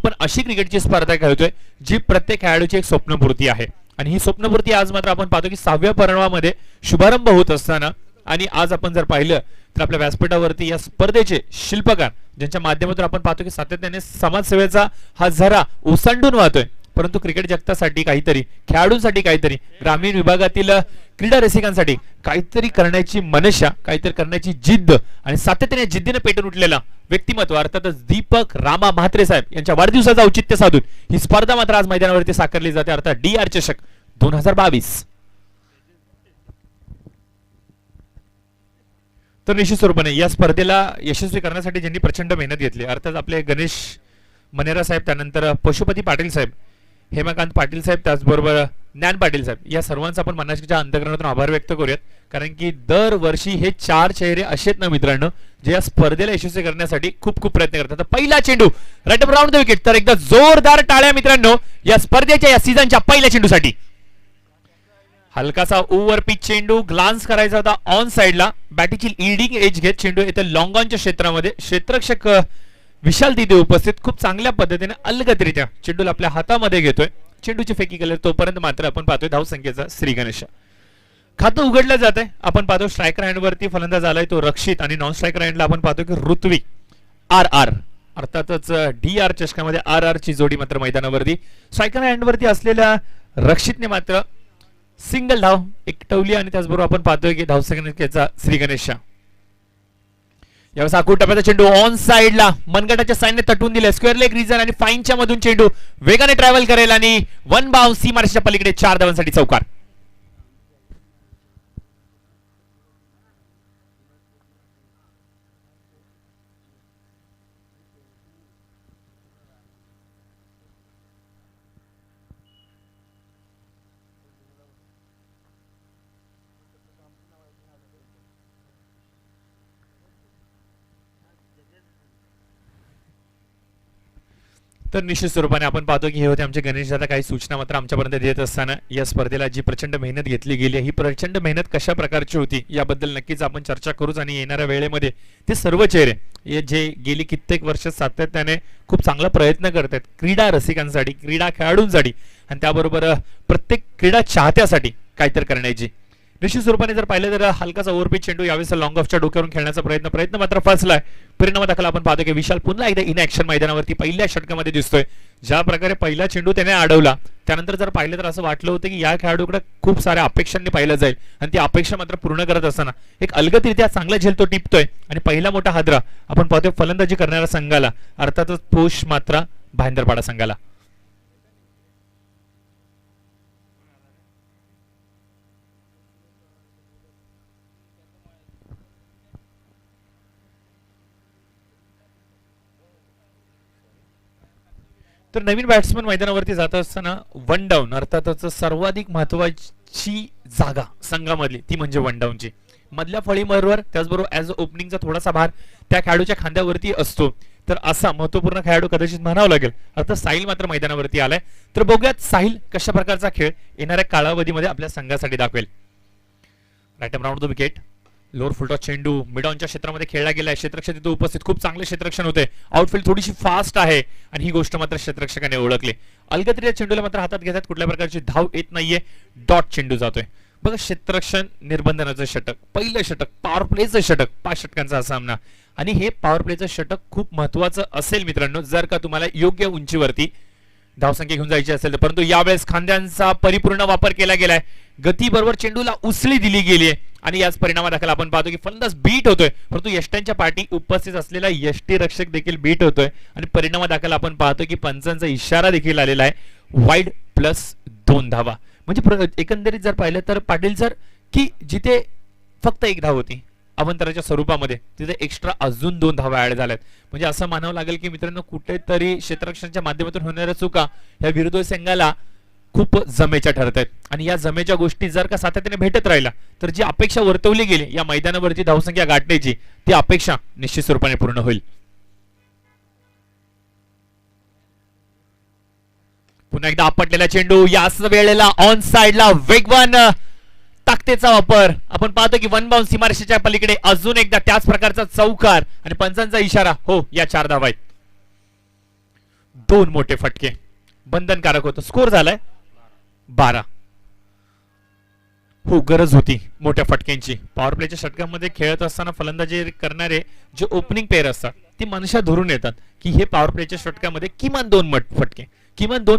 आपण अशी क्रिकेटची स्पर्धा खेळतोय जी प्रत्येक खेळाडूची एक स्वप्नपूर्ती आहे आणि ही स्वप्नपूर्ती आज मात्र आपण पाहतो की 6व्या पर्वामध्ये शुभारंभ होत असताना आणि आज आपण जर पाहिलं तर आपल्या व्यासपीठावरती या स्पर्धेचे शिल्पकार ज्यांच्या माध्यमातून आपण पाहतो की सातत्याने समाजसेवेचा हा झरा ओसंडून वाहतोय परंतु क्रिकेट जगतासाठी काहीतरी खेळाडूंसाठी काहीतरी ग्रामीण विभागातील क्रीडा रसिकांसाठी काहीतरी करण्याची मनशा काहीतरी करण्याची जिद्द आणि सातत्याने जिद्दीने पेटून उठलेला व्यक्तिमत्व अर्थातच दीपक रामा म्हात्रे साहेब यांच्या वाढदिवसाचं औचित्य साधून ही स्पर्धा मात्र आज मैदानावरती साकारली जाते अर्थात DR चषक 2022। तर निश्चित स्वरूपाने या स्पर्धेला यशस्वी करण्यासाठी ज्यांनी प्रचंड मेहनत घेतली अर्थात आपले गणेश मनेरा साहेब त्यानंतर पशुपती पाटील साहेब हेमकांत पाटील साहेब त्याचबरोबर ज्ञान पाटील साहेब या सर्वांचा आपण मनाच्या अंतःकरणातून आभार व्यक्त करूयात कारण की दरवर्षी हे 4 चेहरे असेच ना मित्रांनो जे या स्पर्धेला यशस्वी करण्यासाठी खूप खूप प्रयत्न करतात। पहिला चेंडू right up round the wicket तर एकदा जोरदार टाळ्या मित्रांनो या स्पर्धेच्या या सीझनच्या पहिल्या चेंडूसाठी। हलकासा ओव्हर पिच चेंडू ग्लान्स करायचा होता ऑन साइडला बॅटीची लीडिंग एज घेत चेंडू येथे लॉंग ऑनच्या क्षेत्रामध्ये क्षेत्ररक्षक विशाल तिथे उपस्थित खूप चांगल्या पद्धतीने अलगदरित्या चेंडूला आपल्या हातामध्ये घेतोय चेंडूची फेकी केली तोपर्यंत मात्र आपण पाहतोय धावसंख्येचा श्री गणेश खातं उघडलं जात आहे। आपण पाहतो स्ट्रायकर हँड वरती फलंदाज आलाय तो रक्षित आणि नॉन स्ट्रायकर हँडला आपण पाहतो की ऋत्विक RR अर्थातच DR चषकामध्ये RR ची जोडी मात्र मैदानावरती स्ट्रायकर हँड वरती असलेल्या रक्षितने मात्र सिंगल धाव एकटवली आणि त्याचबरोबर आपण पाहतोय की धावसंख्येचा श्री गणेश यावेळेस आखूड टप्प्याचा चेंडू ऑन साइडला मनगटाच्या साइडने तटून दिले स्क्वेअर लेग रिजन आणि फाईनच्या मधून चेंडू वेगाने ट्रॅव्हल करेल आणि वन बाउन्स सीमारेषेच्या पलीकडे 4 धावांसाठी चौकार। तर निश्चित स्वरूपाने आपण पाहतो की हे होते आमचे गणेश दादा काही सूचना मात्र आमच्यापर्यंत देत असताना या स्पर्धेला जी प्रचंड मेहनत घेतली गेली ही प्रचंड मेहनत कशा प्रकारची होती याबद्दल नक्कीच आपण चर्चा करूच आणि येणाऱ्या वेळेमध्ये ते सर्व चेहरे जे गेली कित्येक वर्ष सातत्याने खूप चांगला प्रयत्न करतात क्रीडा रसिकांसाठी क्रीडा खेळाडूंसाठी आणि त्याबरोबर प्रत्येक क्रीडा चाहत्यासाठी काहीतरी करण्याची निश्चित स्वरूपाने जर पाहिलं तर हलकासा ओव्हरपिच चेंडू यावेळेस लॉंग ऑफच्या डोक्यावरून खेळण्याचा प्रयत्न मात्र फसलाय परिणामादाखल आपण पाहतो की विशाल पुन्हा एकदा इन ऍक्शन मैदानावरती पहिल्या षटकामध्ये दिसतोय ज्या प्रकारे पहिला चेंडू त्याने अडवला त्यानंतर जर पाहिलं तर असं वाटलं होतं की या खेळाडूकडे खूप साऱ्या अपेक्षांनी पाहिलं जाईल आणि ती अपेक्षा मात्र पूर्ण करत असताना एक अलगदरित्या चांगला झेल तो टिपतोय आणि पहिला मोठा हादरा आपण पाहतोय फलंदाजी करणाऱ्या संघाला अर्थातच पोष मात्र भाईंदरपाडा संघाला। तर नवीन बॅट्समन मैदानावरती जात असताना वन डाऊन अर्थातच सर्वाधिक महत्वाची जागा संघामधली ती म्हणजे वन डाऊनची मधल्या फळीवर त्याचबरोबर ऍज ओपनिंगचा थोडासा भार त्या खेळाडूच्या खांद्यावरती असतो तर असा महत्वपूर्ण खेळाडू कदाचित म्हणावं लागेल। अर्थात साहिल मात्र मैदानावरती आलाय तर बघूयात साहिल कशा प्रकारचा खेळ येणाऱ्या कालावधीमध्ये आपल्या संघासाठी दाखवेल। Right up round the wicket lower full toss चेंडू मिड ऑनच्या क्षेत्रामध्ये खेळला गेलाय क्षेत्ररक्षक तिथे उपस्थित खूप चांगले क्षेत्ररक्षण होते आउटफील्ड थोडीशी फास्ट आहे आणि ही गोष्ट मात्र क्षेत्ररक्षकाने ओळखली अलगदरित्या चेंडूला मात्र हातात घेतात कुठल्या प्रकारची धाव येत नाहीये डॉट चेंडू जातोय बघा क्षेत्ररक्षण निर्बंधनाचं षटक पहिलं षटक पॉवर प्लेचं षटक 5 षटकांचा हा सामना आणि हे पॉवर प्लेचं षटक खूप महत्वाचं असेल मित्रांनो जर का तुम्हाला योग्य उंचीवरती धावसंख्या घेऊन जायची असेल परंतु यावेळेस खांद्यांचा परिपूर्ण वापर केला गेलाय गती बरोबर चेंडूला उसळी दिली गेली आहे आणि याच परिणामादाखल आपण पाहतो की फलंदाज बीट होतोय परंतु यष्ट्यांच्या पाठी उपस्थित असलेला यष्टी रक्षक देखील बीट होतोय आणि परिणामादाखल आपण पाहतो की पंचांचा इशारा देखील आलेला आहे वाईड +2 धावा म्हणजे एकंदरीत जर पाहिलं तर पाटील सर की जिथे फक्त 1 धाव होती अवंतराच्या स्वरूपामध्ये तिथे एक्स्ट्रा अजून 2 धावा ऍड झाल्यात म्हणजे असं मानावं लागेल की मित्रांनो कुठेतरी क्षेत्ररक्षणाच्या माध्यमातून होणाऱ्या चुका या विरुद्ध संघाला खूप जमेच्या ठरत आहेत आणि या जमेच्या गोष्टी जर का सातत्याने भेटत राहिला तर जी अपेक्षा वर्तवली गेली या मैदानावरती धावसंख्या गाठण्याची ती अपेक्षा निश्चित स्वरूपाने पूर्ण होईल। पुन्हा एकदा आपटलेला चेंडू याच वेळेला ऑन साइडला वेगवान ताकदीचा वापर आपण पाहतो की वन बाउन्स सीमारेषेच्या पलीकडे अजून एकदा त्याच प्रकारचा चौकार आणि पंचांचा इशारा हो या 4 धावा आहेत। दोन मोठे फटके बंधनकारक होतं. स्कोर झालाय 12. हो, गरज होती मोठ्या फटक्यांची. पॉवर प्लेच्या षटकामध्ये खेळत असताना फलंदाजी करणारे जे ओपनिंग पेअर असतात ती मनशा धरून येतात की हे पॉवर प्लेच्या षटकामध्ये किमान दोन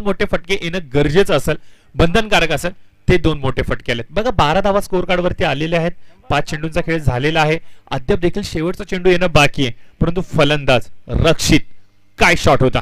मोठे फटके येणं गरजेचं असेल, बंधनकारक असेल. ते दोन मोठे फटके आलेत बघा. 12 धावा स्कोर कार्ड वरती आलेले आहेत. 5 चेंडूंचा खेळ झालेला आहे. अद्याप देखील शेवटचा चेंडू येणं बाकी आहे, परंतु फलंदाज रक्षित काय शॉट होता.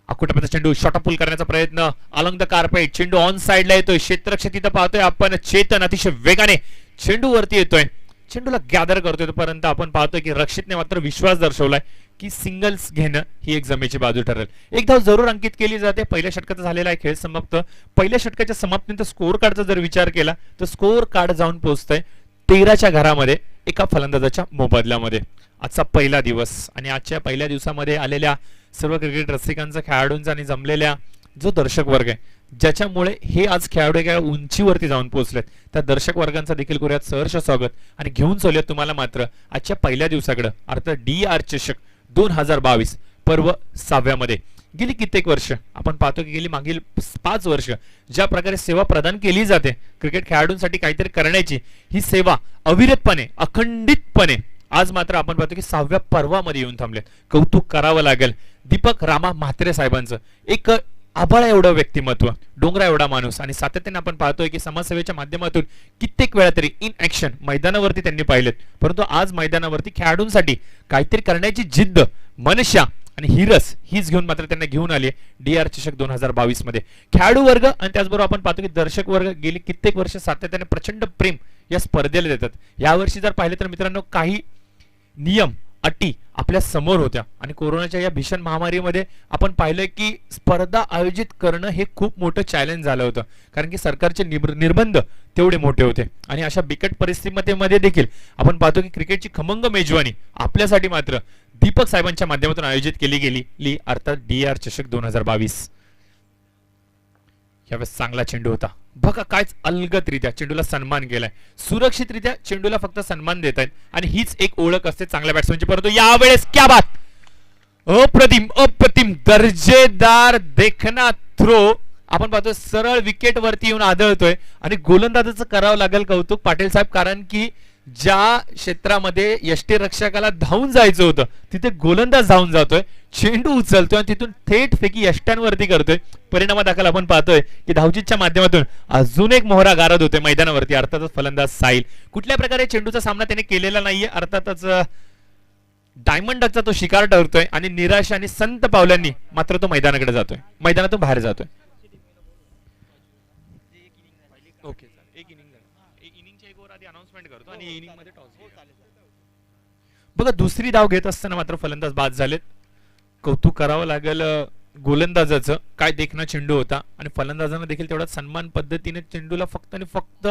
अकुटपचा चेंडू शॉट पुल करण्याचा प्रयत्न अलॉंग द कार्पेट. चेंडू ऑन साइडला येतोय. क्षेत्ररक्षक तिथं पाहतोय आपण. चेतन अतिशय वेगाने चेंडू वरती येतोय, चेंडूला गॅदर करतोय. परंतु आपण पाहतोय की रक्षितने मात्र विश्वास दर्शवलाय की सिंगल्स घेणं ही एक जमेची बाजू ठरेल. एक धाव जरूर अंकित केली जाते. पहिल्या षटकाचा झालेला आहे खेळ समाप्त. पहिल्या षटकाच्या समाप्तीनंतर स्कोर कार्डचा जर विचार केला तर स्कोर कार्ड जाऊन पोहोचतंय 13च्या घरामध्ये एका फलंदाजाच्या मोबदल्यामध्ये. आजचा पहिला दिवस आणि आजच्या पहिल्या दिवसामध्ये आलेल्या सर्व क्रिकेट रसिकांचा, खेळाडूंचा आणि जमलेल्या जो दर्शक वर्ग आहे, ज्याच्यामुळे हे आज खेळाडू एका उंचीवरती जाऊन पोहोचलेत, त्या दर्शक वर्गांचा देखील करूयात सहर्ष स्वागत आणि घेऊन चालूयात तुम्हाला मात्र आजच्या पहिल्या दिवसाकडे, अर्थात DR चषक 2022 पर्व 6व्यामध्ये. गेली कित्येक वर्ष आपण पाहतो की गेली मागील 5 वर्ष ज्या प्रकारे सेवा प्रदान केली जाते क्रिकेट खेळाडूंसाठी काहीतरी करण्याची, ही सेवा अविरतपणे, अखंडितपणे आज मात्र आपण पाहतो की 6व्या पर्वामध्ये येऊन थांबले. कौतुक करावं लागेल दीपक रामा म्हात्रे साहेबांचं. एक आभाळा एवढं व्यक्तिमत्व, डोंगरा एवढा माणूस आणि सातत्याने आपण पाहतोय की समाजसेवेच्या माध्यमातून कित्येक वेळा तरी इन ऍक्शन मैदानावरती त्यांनी पाहिलेत, परंतु आज मैदानावरती खेळाडूंसाठी काहीतरी करण्याची जिद्द, मनशा आणि हिरस हीच घेऊन मात्र त्यांना घेऊन आले DR चषक 2022 मध्ये. खेळाडू वर्ग आणि त्याचबरोबर आपण पाहतो की दर्शक वर्ग गेली कित्येक वर्ष सातत्याने प्रचंड प्रेम या स्पर्धेला देतात. यावर्षी जर पाहिलं तर मित्रांनो काही नियम, अटी आपल्या समोर होत्या आणि कोरोनाच्या या भीषण महामारीमध्ये आपण पाहिलं की स्पर्धा आयोजित करणं हे खूप मोठं चॅलेंज झालं होतं, कारण की सरकारचे निर्बंध तेवढे मोठे होते. आणि अशा बिकट परिस्थितीमध्ये देखील आपण पाहतो की क्रिकेटची खमंग मेजवानी आपल्यासाठी मात्र दीपक साहेबांच्या माध्यमातून आयोजित केली गेली, अर्थात DR चषक 2022. यावेळेस चांगला चेंडू होता बघा. कायच अलगदरित्या चेंडूला सन्मान केलाय, सुरक्षितरित्या चेंडूला फक्त सन्मान देत आहेत आणि हीच एक ओळख असते चांगल्या बॅट्समनची. परंतु यावेळेस क्या बात, अप्रतिम दर्जेदार देखना थ्रो आपण पाहतोय सरळ विकेट वरती येऊन आदळतोय आणि गोलंदाजाचं करावं लागेल कौतुक पाटील साहेब, कारण की ज्या क्षेत्रामध्ये यष्टीरक्षकाला धावून जायचं होतं तिथे गोलंदाज धावून जातोय, चेंडू उचलतोय आणि तिथून थेट फेकी यष्ट्यांवरती करतोय. परिणामादाखल आपण पाहतोय की धावचीतच्या माध्यमातून अजून एक मोहरा गारद होतोय मैदानावरती, अर्थातच फलंदाज साहिल. कुठल्या प्रकारे चेंडूचा सामना त्याने केलेला नाहीये, अर्थातच डायमंडचा तो शिकार ठरतोय आणि निराशा आणि संत पावलांनी मात्र तो मैदानाकडे जातोय, मैदानातून बाहेर जातोय. ओके, एक इनिंगच्या एक ओव्हर आधी अनाउन्समेंट करतो आणि इनिंग मध्ये टॉस बघा. दुसरी धाव घेत असताना मात्र फलंदाज बाद झालेत. कौतुक करावं लागेल गोलंदाजाचं, काय देखना चेंडू होता आणि फलंदाजानं देखील तेवढा सन्मान पद्धतीने चेंडूला फक्त आणि फक्त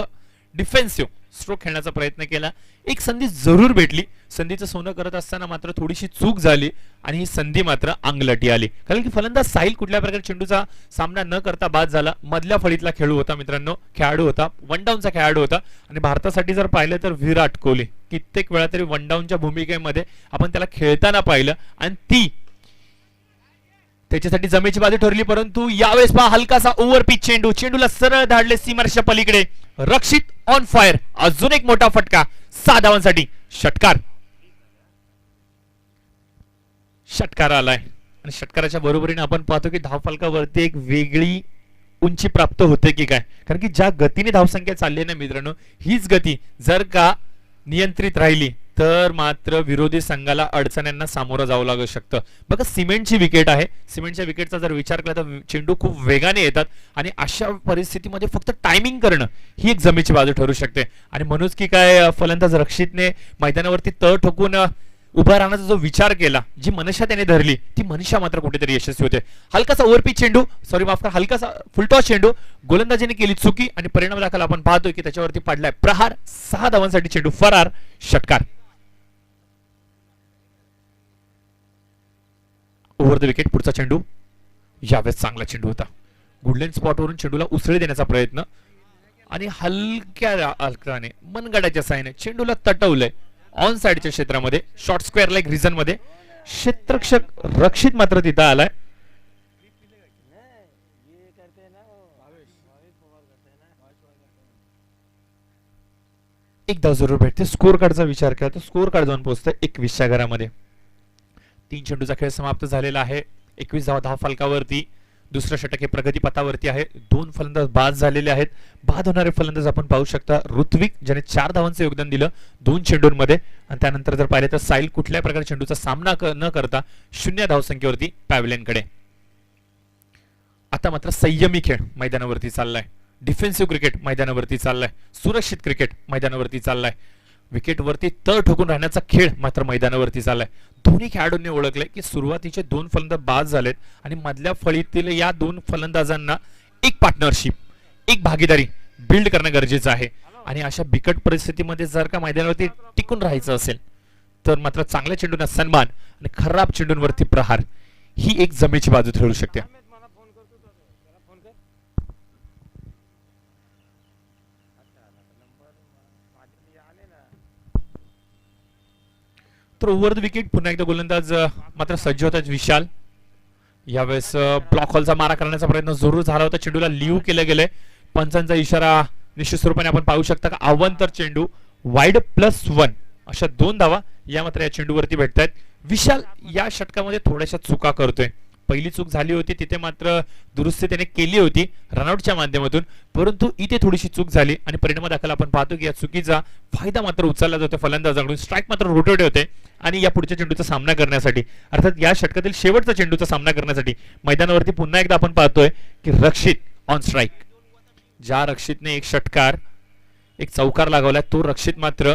डिफेन्सिव्ह स्ट्रोक खेळण्याचा प्रयत्न केला. एक संधी जरूर भेटली, संधीचं सोनं करत असताना मात्र थोडीशी चूक झाली आणि ही संधी मात्र अंगलटी आली, कारण की फलंदाज साहिल कुठल्या प्रकारे चेंडूचा सामना न करता बाद झाला. मधल्या फळीतला खेळू होता मित्रांनो, खेळाडू होता, वन डाऊनचा खेळाडू होता आणि भारतासाठी जर पाहिलं तर विराट कोहली कित्येक वेळा तरी वन डाऊनच्या भूमिकेमध्ये आपण त्याला खेळताना पाहिलं आणि ती त्याच्यासाठी जमेची बाजू ठरली. परंतु यावेळेस पहा हलकासा ओव्हरपिच चेंडू, चेंडूला सरळ धाडले सीमारेषेच्या पलीकडे. रक्षित ऑन फायर, अजून एक मोठा फटका 6 धावांसाठी. षटकार आलाय आणि षटकाराच्या बरोबरीने आपण पाहतो की धावफलकावरती एक वेगळी उंची प्राप्त होते की काय, कारण की ज्या गतीने धावसंख्या चालली ना मित्रांनो, हीच गती जर का नियंत्रित राहिली तर मात्र विरोधी संघाला अडचणींना सामोरं जावं लागू शकतं. बघा सिमेंटची विकेट आहे, सिमेंटच्या विकेटचा जर विचार केला तर चेंडू खूप वेगाने येतात आणि अशा परिस्थितीमध्ये फक्त टायमिंग करणं ही एक जमेची बाजू ठरू शकते. आणि म्हणूनच की काय फलंदाज रक्षितने मैदानावरती तळ ठोकून उभा राहण्याचा जो विचार केला, जी मनशा त्याने धरली, ती मनशा मात्र कुठेतरी यशस्वी होते. हलकासा ओव्हरपिच चेंडू, सॉरी माफ करा, हलकासा फुलटॉस चेंडू, गोलंदाजीने केली चुकी आणि परिणाम दाखल आपण पाहतोय की त्याच्यावरती पडलाय प्रहार. 6 धावांसाठी चेंडू फरार. षटकार. ओव्हर द विकेट पुढचा चेंडू. यावेळेस चांगला चेंडू होता, गुडलेन स्पॉटवरून चेंडूला उसळी देण्याचा प्रयत्न आणि हलक्या हलकाने मनगडाच्या साहाय्याने चेंडूला तटवलंय ऑन साइडच्या क्षेत्रामध्ये, शॉर्ट स्क्वेअर लाईक रिजन मध्ये. क्षेत्ररक्षक रक्षित मात्र तिथं आलाय. एक धाव जरूर भेटते. स्कोर कार्डचा विचार केला तर स्कोर कार्ड जाऊन पोहोचतोय 21च्या घरामध्ये. 3 चेंडूचा खेळ समाप्त झालेला आहे. 21 धाव फलकावरती. दुसरं षटक हे प्रगती पथावरती आहे. 2 फलंदाज बाद झालेले आहेत. बाद होणारे फलंदाज आपण पाहू शकता. ऋत्विक ज्याने 4 धावांचं योगदान दिलं 2 चेंडूंमध्ये, आणि त्यानंतर जर पाहिले तर साहिल कुठल्या प्रकारे चेंडूचा सामना न करता 0 धावसंख्येवरती पॅव्हलियनकडे. आता मात्र संयमी खेळ मैदानावरती चाललाय. डिफेन्सिव्ह क्रिकेट मैदानावरती चाललाय. सुरक्षित क्रिकेट मैदानावरती चाललाय. विकेटवरती तळ ठोकून राहण्याचा खेळ मात्र मैदानावरती चाललाय. दोन्ही खेळाडूंनी ओळखले की सुरुवातीचे 2 फलंदाज बाद झालेत आणि मधल्या फळीतील या 2 फलंदाजांना एक पार्टनरशिप, एक भागीदारी बिल्ड करणं गरजेचं आहे. आणि अशा बिकट परिस्थितीमध्ये जर का मैदानावरती टिकून राहायचं असेल तर मात्र चांगल्या चेंडूंना सन्मान आणि खराब चेंडूंवरती प्रहार ही एक जमेची बाजू ठरू शकते. तर ओव्हर द विकेट पुन्हा एकदा गोलंदाज मात्र सज्ज होतात विशाल. यावेळेस ब्लॉक हॉलचा मारा करण्याचा प्रयत्न जरूर झाला होता. चेंडूला लिव्ह केलं गेलंय. पंचांचा इशारा निश्चित स्वरूपाने आपण पाहू शकता. अवंतर चेंडू वाईड +1 अशा 2 धावा या मात्र या चेंडूवरती भेटतायत. विशाल या षटकामध्ये थोड्याशा चुका करतोय. पहिली चूक झाली होती तिथे मात्र दुरुस्ती त्याने केली होती रनआउटच्या माध्यमातून, परंतु इथे थोडीशी चूक झाली आणि परिणामादाखल आपण पाहतो की या चुकीचा फायदा मात्र उचलला जातो फलंदाजाकडून. स्ट्राईक मात्र रोटेट होते आणि या पुढच्या चेंडूचा सामना करण्यासाठी, अर्थात या षटकातील शेवटचा चेंडूचा सामना करण्यासाठी मैदानावरती पुन्हा एकदा आपण पाहतोय की रक्षित ऑन स्ट्राईक. ज्या रक्षितने एक षटकार, एक चौकार लागवला तो रक्षित मात्र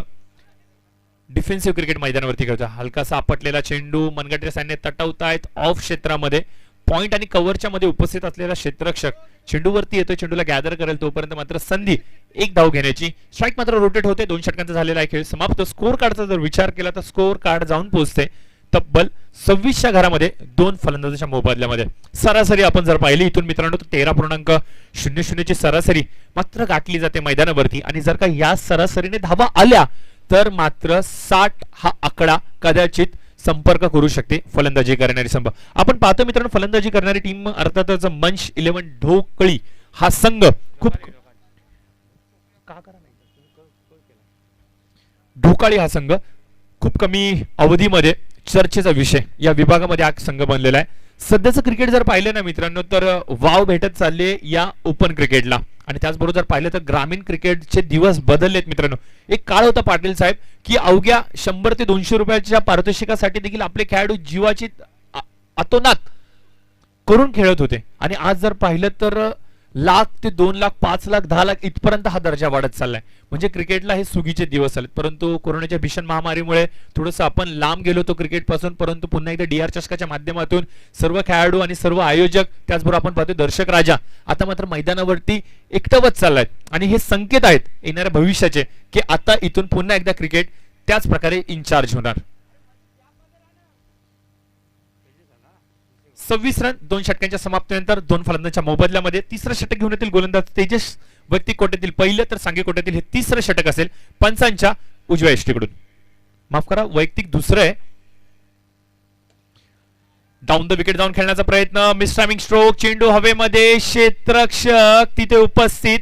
डिफेन्सिव्ह क्रिकेट मैदानावरती खेळतो. हलकासा आपटलेला चेंडू मनगटे सैन्य तटवतायत ऑफ क्षेत्रामध्ये. पॉइंट आणि कव्हरच्या मध्ये उपस्थित असलेला क्षेत्ररक्षक चेंडूवरती येतोय, चेंडूला गॅदर करेल तोपर्यंत मात्र संधी एक धाव घेण्याची. स्ट्राईक मात्र रोटेट होते. 2 षटकांचा झालेला आहे खेळ समाप्त. स्कोर कार्डचा जर विचार केला तर स्कोर कार्ड जाऊन पोहोचते तब्बल 26च्या घरामध्ये 2 फलंदाजांच्या मोबदल्यामध्ये. सरासरी आपण जर पाहिली इथून मित्रांनो तर 13.00 ची सरासरी मात्र गाठली जाते मैदानावरती. आणि जर का या सरासरीने धावा आल्या तर मात्र 60 हा आकडा कदाचित संपर्क करू शकते फलंदाजी करणारी संघ. आपण पाहतो मित्रांनो फलंदाजी करणारी टीम अर्थातच मंच 11 ढोकळी हा संघ खूप ढोकाळी हा संघ खूप कमी अवधीमध्ये चर्चेचा विषय या विभागामध्ये हा संघ बनलेला आहे. सध्याचं क्रिकेट जर पाहिलं ना मित्रांनो तर वाव भेटत चालले या ओपन क्रिकेटला. आणि त्याचबरोबर जर पाहिलं तर ग्रामीण क्रिकेटचे दिवस बदललेत मित्रांनो. एक काळ होता पाटील साहेब की अवघ्या 100 ते 200 रुपयाच्या पारितोषिकासाठी देखील आपले खेळाडू जीवाची अतोनात करून खेळत होते. आणि आज जर पाहिलं तर लाख ते 2 लाख 5 लाख 10 लाख इथपर्यंत हा दर्जा वाढत चाललाय. म्हणजे क्रिकेटला हे सुगीचे दिवस आलेत. परंतु कोरोनाच्या भीषण महामारीमुळे थोडंसं आपण लांब गेलो होतो क्रिकेट पासून, परंतु पुन्हा एकदा DR चषकाच्या माध्यमातून सर्व खेळाडू आणि सर्व आयोजक त्याचबरोबर आपण पाहतो दर्शक राजा आता मात्र मैदानावरती एकटवत चाललायत. आणि हे संकेत आहेत येणाऱ्या भविष्याचे की आता इथून पुन्हा एकदा क्रिकेट त्याच प्रकारे इन्चार्ज होणार. 26 रन 2 षटकांच्या समाप्तीनंतर 2 फलंदाजांच्या मोबदल्यामध्ये. तिसरं षटक घेऊन येतील गोलंदाज तेजस वैयक्तिक कोट्यातील पहिलं तर सांगे कोट्यातील हे तिसरं षटक असेल पंचांच्या उजव्या यष्टीकडून. माफ करा वैयक्तिक दुसरं आहे. डाऊन द विकेट जाऊन खेळण्याचा प्रयत्न. Miss timing stroke. चेंडू हवेमध्ये. क्षेत्ररक्षक तिथे उपस्थित.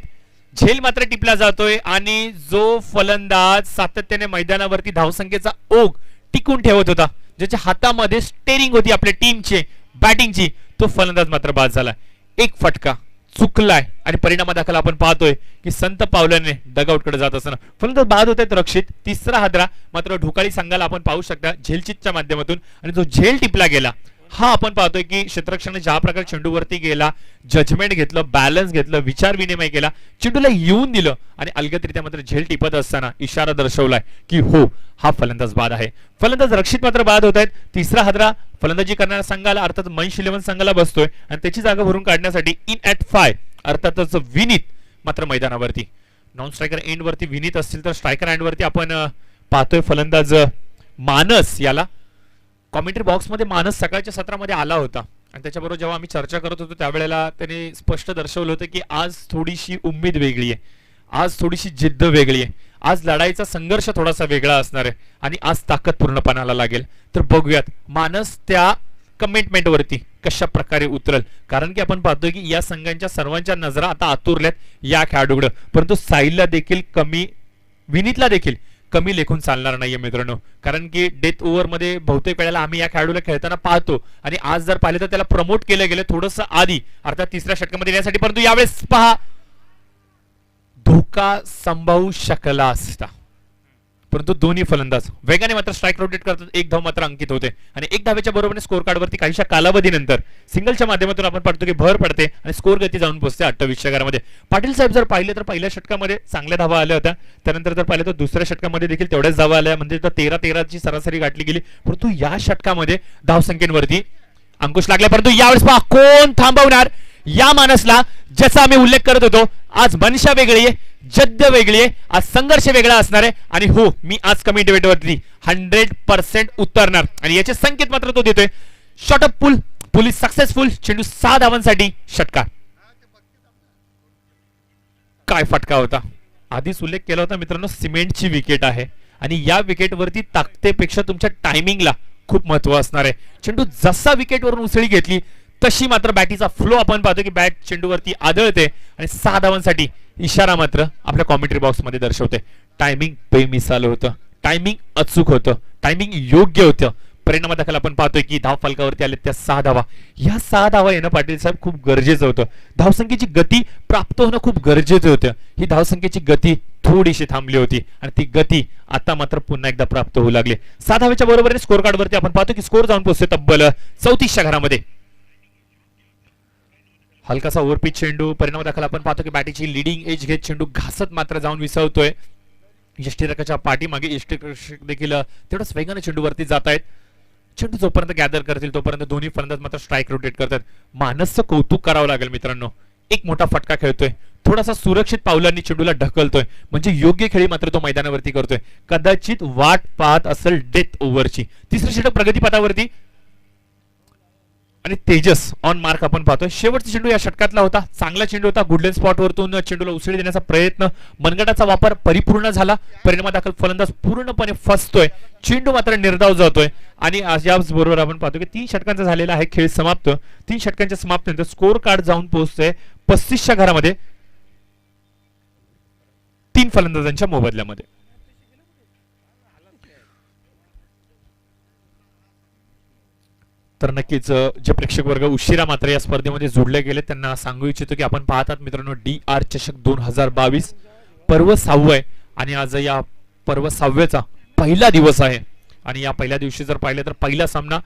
झेल मात्र टिपला जातोय आणि जो फलंदाज सातत्याने मैदानावरती धावसंख्येचा ओघ टिकून ठेवत होता, ज्याच्या हातामध्ये स्टेरिंग होती आपल्या टीमचे बॅटिंगची, तो फलंदाज मात्र बाद झाला. एक फटका चुकलाय आणि परिणामादाखल आपण पाहतोय की संत पावलाने डगआउट कडे जात असताना फलंदाज बाद होत आहेत रक्षित. तिसरा हादरा मात्र ढोकाळी संघाला आपण पाहू शकता झेलचितच्या माध्यमातून. आणि जो झेल टिपला गेला हा आपण पाहतोय की क्षेत्ररक्षकाने ज्या प्रकारे चेंडूवरती गेला, जजमेंट घेतलं, बॅलन्स घेतलं, विचार विनिमय केला, चेंडूला येऊन दिलं आणि अलगदरित्या मात्र झेल टिपत असताना इशारा दर्शवलाय की हो हा फलंदाज बाद आहे. फलंदाज रक्षित मात्र बाद होत आहेत. तिसरा हादरा फलंदाजी करणाऱ्या संघाला अर्थात मंच 11 संघाला बसतोय आणि त्याची जागा भरून काढण्यासाठी इन ॲट 5 अर्थातच विनीत मात्र मैदानावरती. नॉन स्ट्रायकर एंड वरती विनीत असतील तर स्ट्रायकर एंड वरती आपण पाहतोय फलंदाज मानस. याला कॉमेंट्री बॉक्स मध्ये मानस सकाळच्या सत्रामध्ये आला होता आणि त्याच्याबरोबर जेव्हा आम्ही चर्चा करत होतो त्यावेळेला त्याने स्पष्ट दर्शवलं होतं की आज थोडीशी उम्मीद वेगळी आहे. आज थोडीशी जिद्द वेगळी आहे, आज लढाईचा संघर्ष थोडासा वेगळा असणार आहे आणि आज ताकद पूर्णपणाला लागेल. तर बघूयात मानस त्या कमिटमेंट वरती कशा प्रकारे उतरल, कारण की आपण पाहतोय की या संघांच्या सर्वांच्या नजरा आता आतुरल्यात या खेळाडूकडे, परंतु साहिलला देखील कमी, विनीतला देखील कमी लेखून चालणार नाहीये मित्रांनो, कारण की डेथ ओव्हर मध्ये बहुतेक वेळेला आम्ही या खेळाडूला खेळताना पाहतो आणि आज जर पाहिलं तर त्याला प्रमोट केलं गेलं थोडंसं आधी, अर्थात तिसऱ्या षटकामध्ये येण्यासाठी, परंतु यावेळेस पहा धोका संभावू शकला असता, परंतु दोन्ही फलंदाज वेगाने मात्र स्ट्राईक रोटेट करतात. एक धाव मात्र अंकित होते आणि एक धावेच्या बरोबरीने स्कोर कार्डवरती काहीशा कालावधीनंतर सिंगलच्या माध्यमातून आपण पाहतो की भर पडते आणि स्कोर गती जाऊन पोहोचते 28 षटकामध्ये. पाटील साहेब जर पाहिले तर पहिल्या षटकामध्ये चांगल्या धावा आल्या होत्या, त्यानंतर जर पाहिलं तर दुसऱ्या षटकामध्ये देखील तेवढ्याच धावा आल्या, म्हणजे 13-13 ची सरासरी गाठली गेली, परंतु या षटकामध्ये धावसंख्येवरती अंकुश लागला. परंतु यावेळेस पहा कोण थांबवणार या मानसला, ज्याचा आम्ही उल्लेख करत होतो. आज मनशा वेगळी आहे, जद्द वेगळी आहे, आज संघर्ष वेगळा असणार आहे आणि हो मी आज कमिटमेंटवरती 100% उतरणार आणि याचे संकेत मात्र तो देतोय. Shot up pull, pull is successful, चेंडू 6 धावांसाठी षटकार. काय फटका होता, आधीच उल्लेख केला होता मित्रांनो, सिमेंटची विकेट आहे आणि या विकेटवरती ताकदीपेक्षा तुमच्या टायमिंगला खूप महत्व असणार आहे. चेंडू जसा विकेटवरून उसळी घेतली तशी मात्र बॅटीचा फ्लो आपण पाहतो की बॅट चेंडूवरती आदळते आणि 6 धावांसाठी इशारा मात्र आपल्या कॉमेंट्री बॉक्स मध्ये दर्शवते. टायमिंग बेमिसाल होतं, टायमिंग अचूक होतं, टायमिंग योग्य होतं. परिणामादाखल आपण पाहतोय की धाव फलकावरती आले त्या 6 धावा. या 6 धावा येणं पाटील साहेब खूप गरजेचं होतं. धावसंख्येची गती प्राप्त होणं खूप गरजेचं होतं. ही धावसंख्येची गती थोडीशी थांबली होती आणि ती गती आता मात्र पुन्हा एकदा प्राप्त होऊ लागली. 6 धावेच्या बरोबरीने स्कोर कार्डवरती आपण पाहतो की स्कोर जाऊन पोहोचते तब्बल 34च्या घरामध्ये. हलकासा ओव्हरपिच चेंडू, परिणामादाखल आपण पाहतो की बॅटीची लिडिंग एज घेत चेंडू घासत मात्र जाऊन विसवतोय यष्टीरक्षकाच्या पाठीमागे. यष्टीरक्षक देखील तेवढंच वेगाने चेंडूवरती जात आहेत. चेंडू जोपर्यंत गॅदर करतील तोपर्यंत दोन्ही फलंदाज मात्र स्ट्राईक रोटेट करतात. मानसचं कौतुक करावं लागेल मित्रांनो, एक मोठा फटका खेळतोय, थोडासा सुरक्षित पावलांनी चेंडूला ढकलतोय, म्हणजे योग्य खेळी मात्र तो मैदानावरती करतोय. कदाचित वाट पाहत असेल डेथ ओव्हरची. तिसरं षटक प्रगतीपथावरती आणि तेजस ऑन मार्क आपण पाहतोय. शेवटचा चेंडू या षटकातला होता, चांगला चेंडू होता. गुडलेन स्पॉट वरतून चेंडूला उसळी देण्याचा प्रयत्न, मनगटाचा वापर परिपूर्ण झाला. परिणामादाखल फलंदाज पूर्णपणे फसतोय, चेंडू मात्र निर्धाव जातोय आणि याच बरोबर आपण पाहतो की 3 षटकांचा झालेला आहे खेळ समाप्त. 3 षटकांच्या समाप्तीनंतर स्कोर कार्ड जाऊन पोहोचतोय 35च्या घरामध्ये 3 फलंदाजांच्या मोबदल्यामध्ये. तर नक्कीच जे प्रेक्षक वर्ग उशिरा मात्र या स्पर्धेमध्ये जोडले गेले त्यांना सांगू इच्छितो की आपण पाहतात मित्रांनो DR चषक 2022 पर्व 6 आहे आणि आज या पर्व 6चा पहिला दिवस आहे आणि या पहिल्या दिवशी जर पाहिलं तर पहिला सामना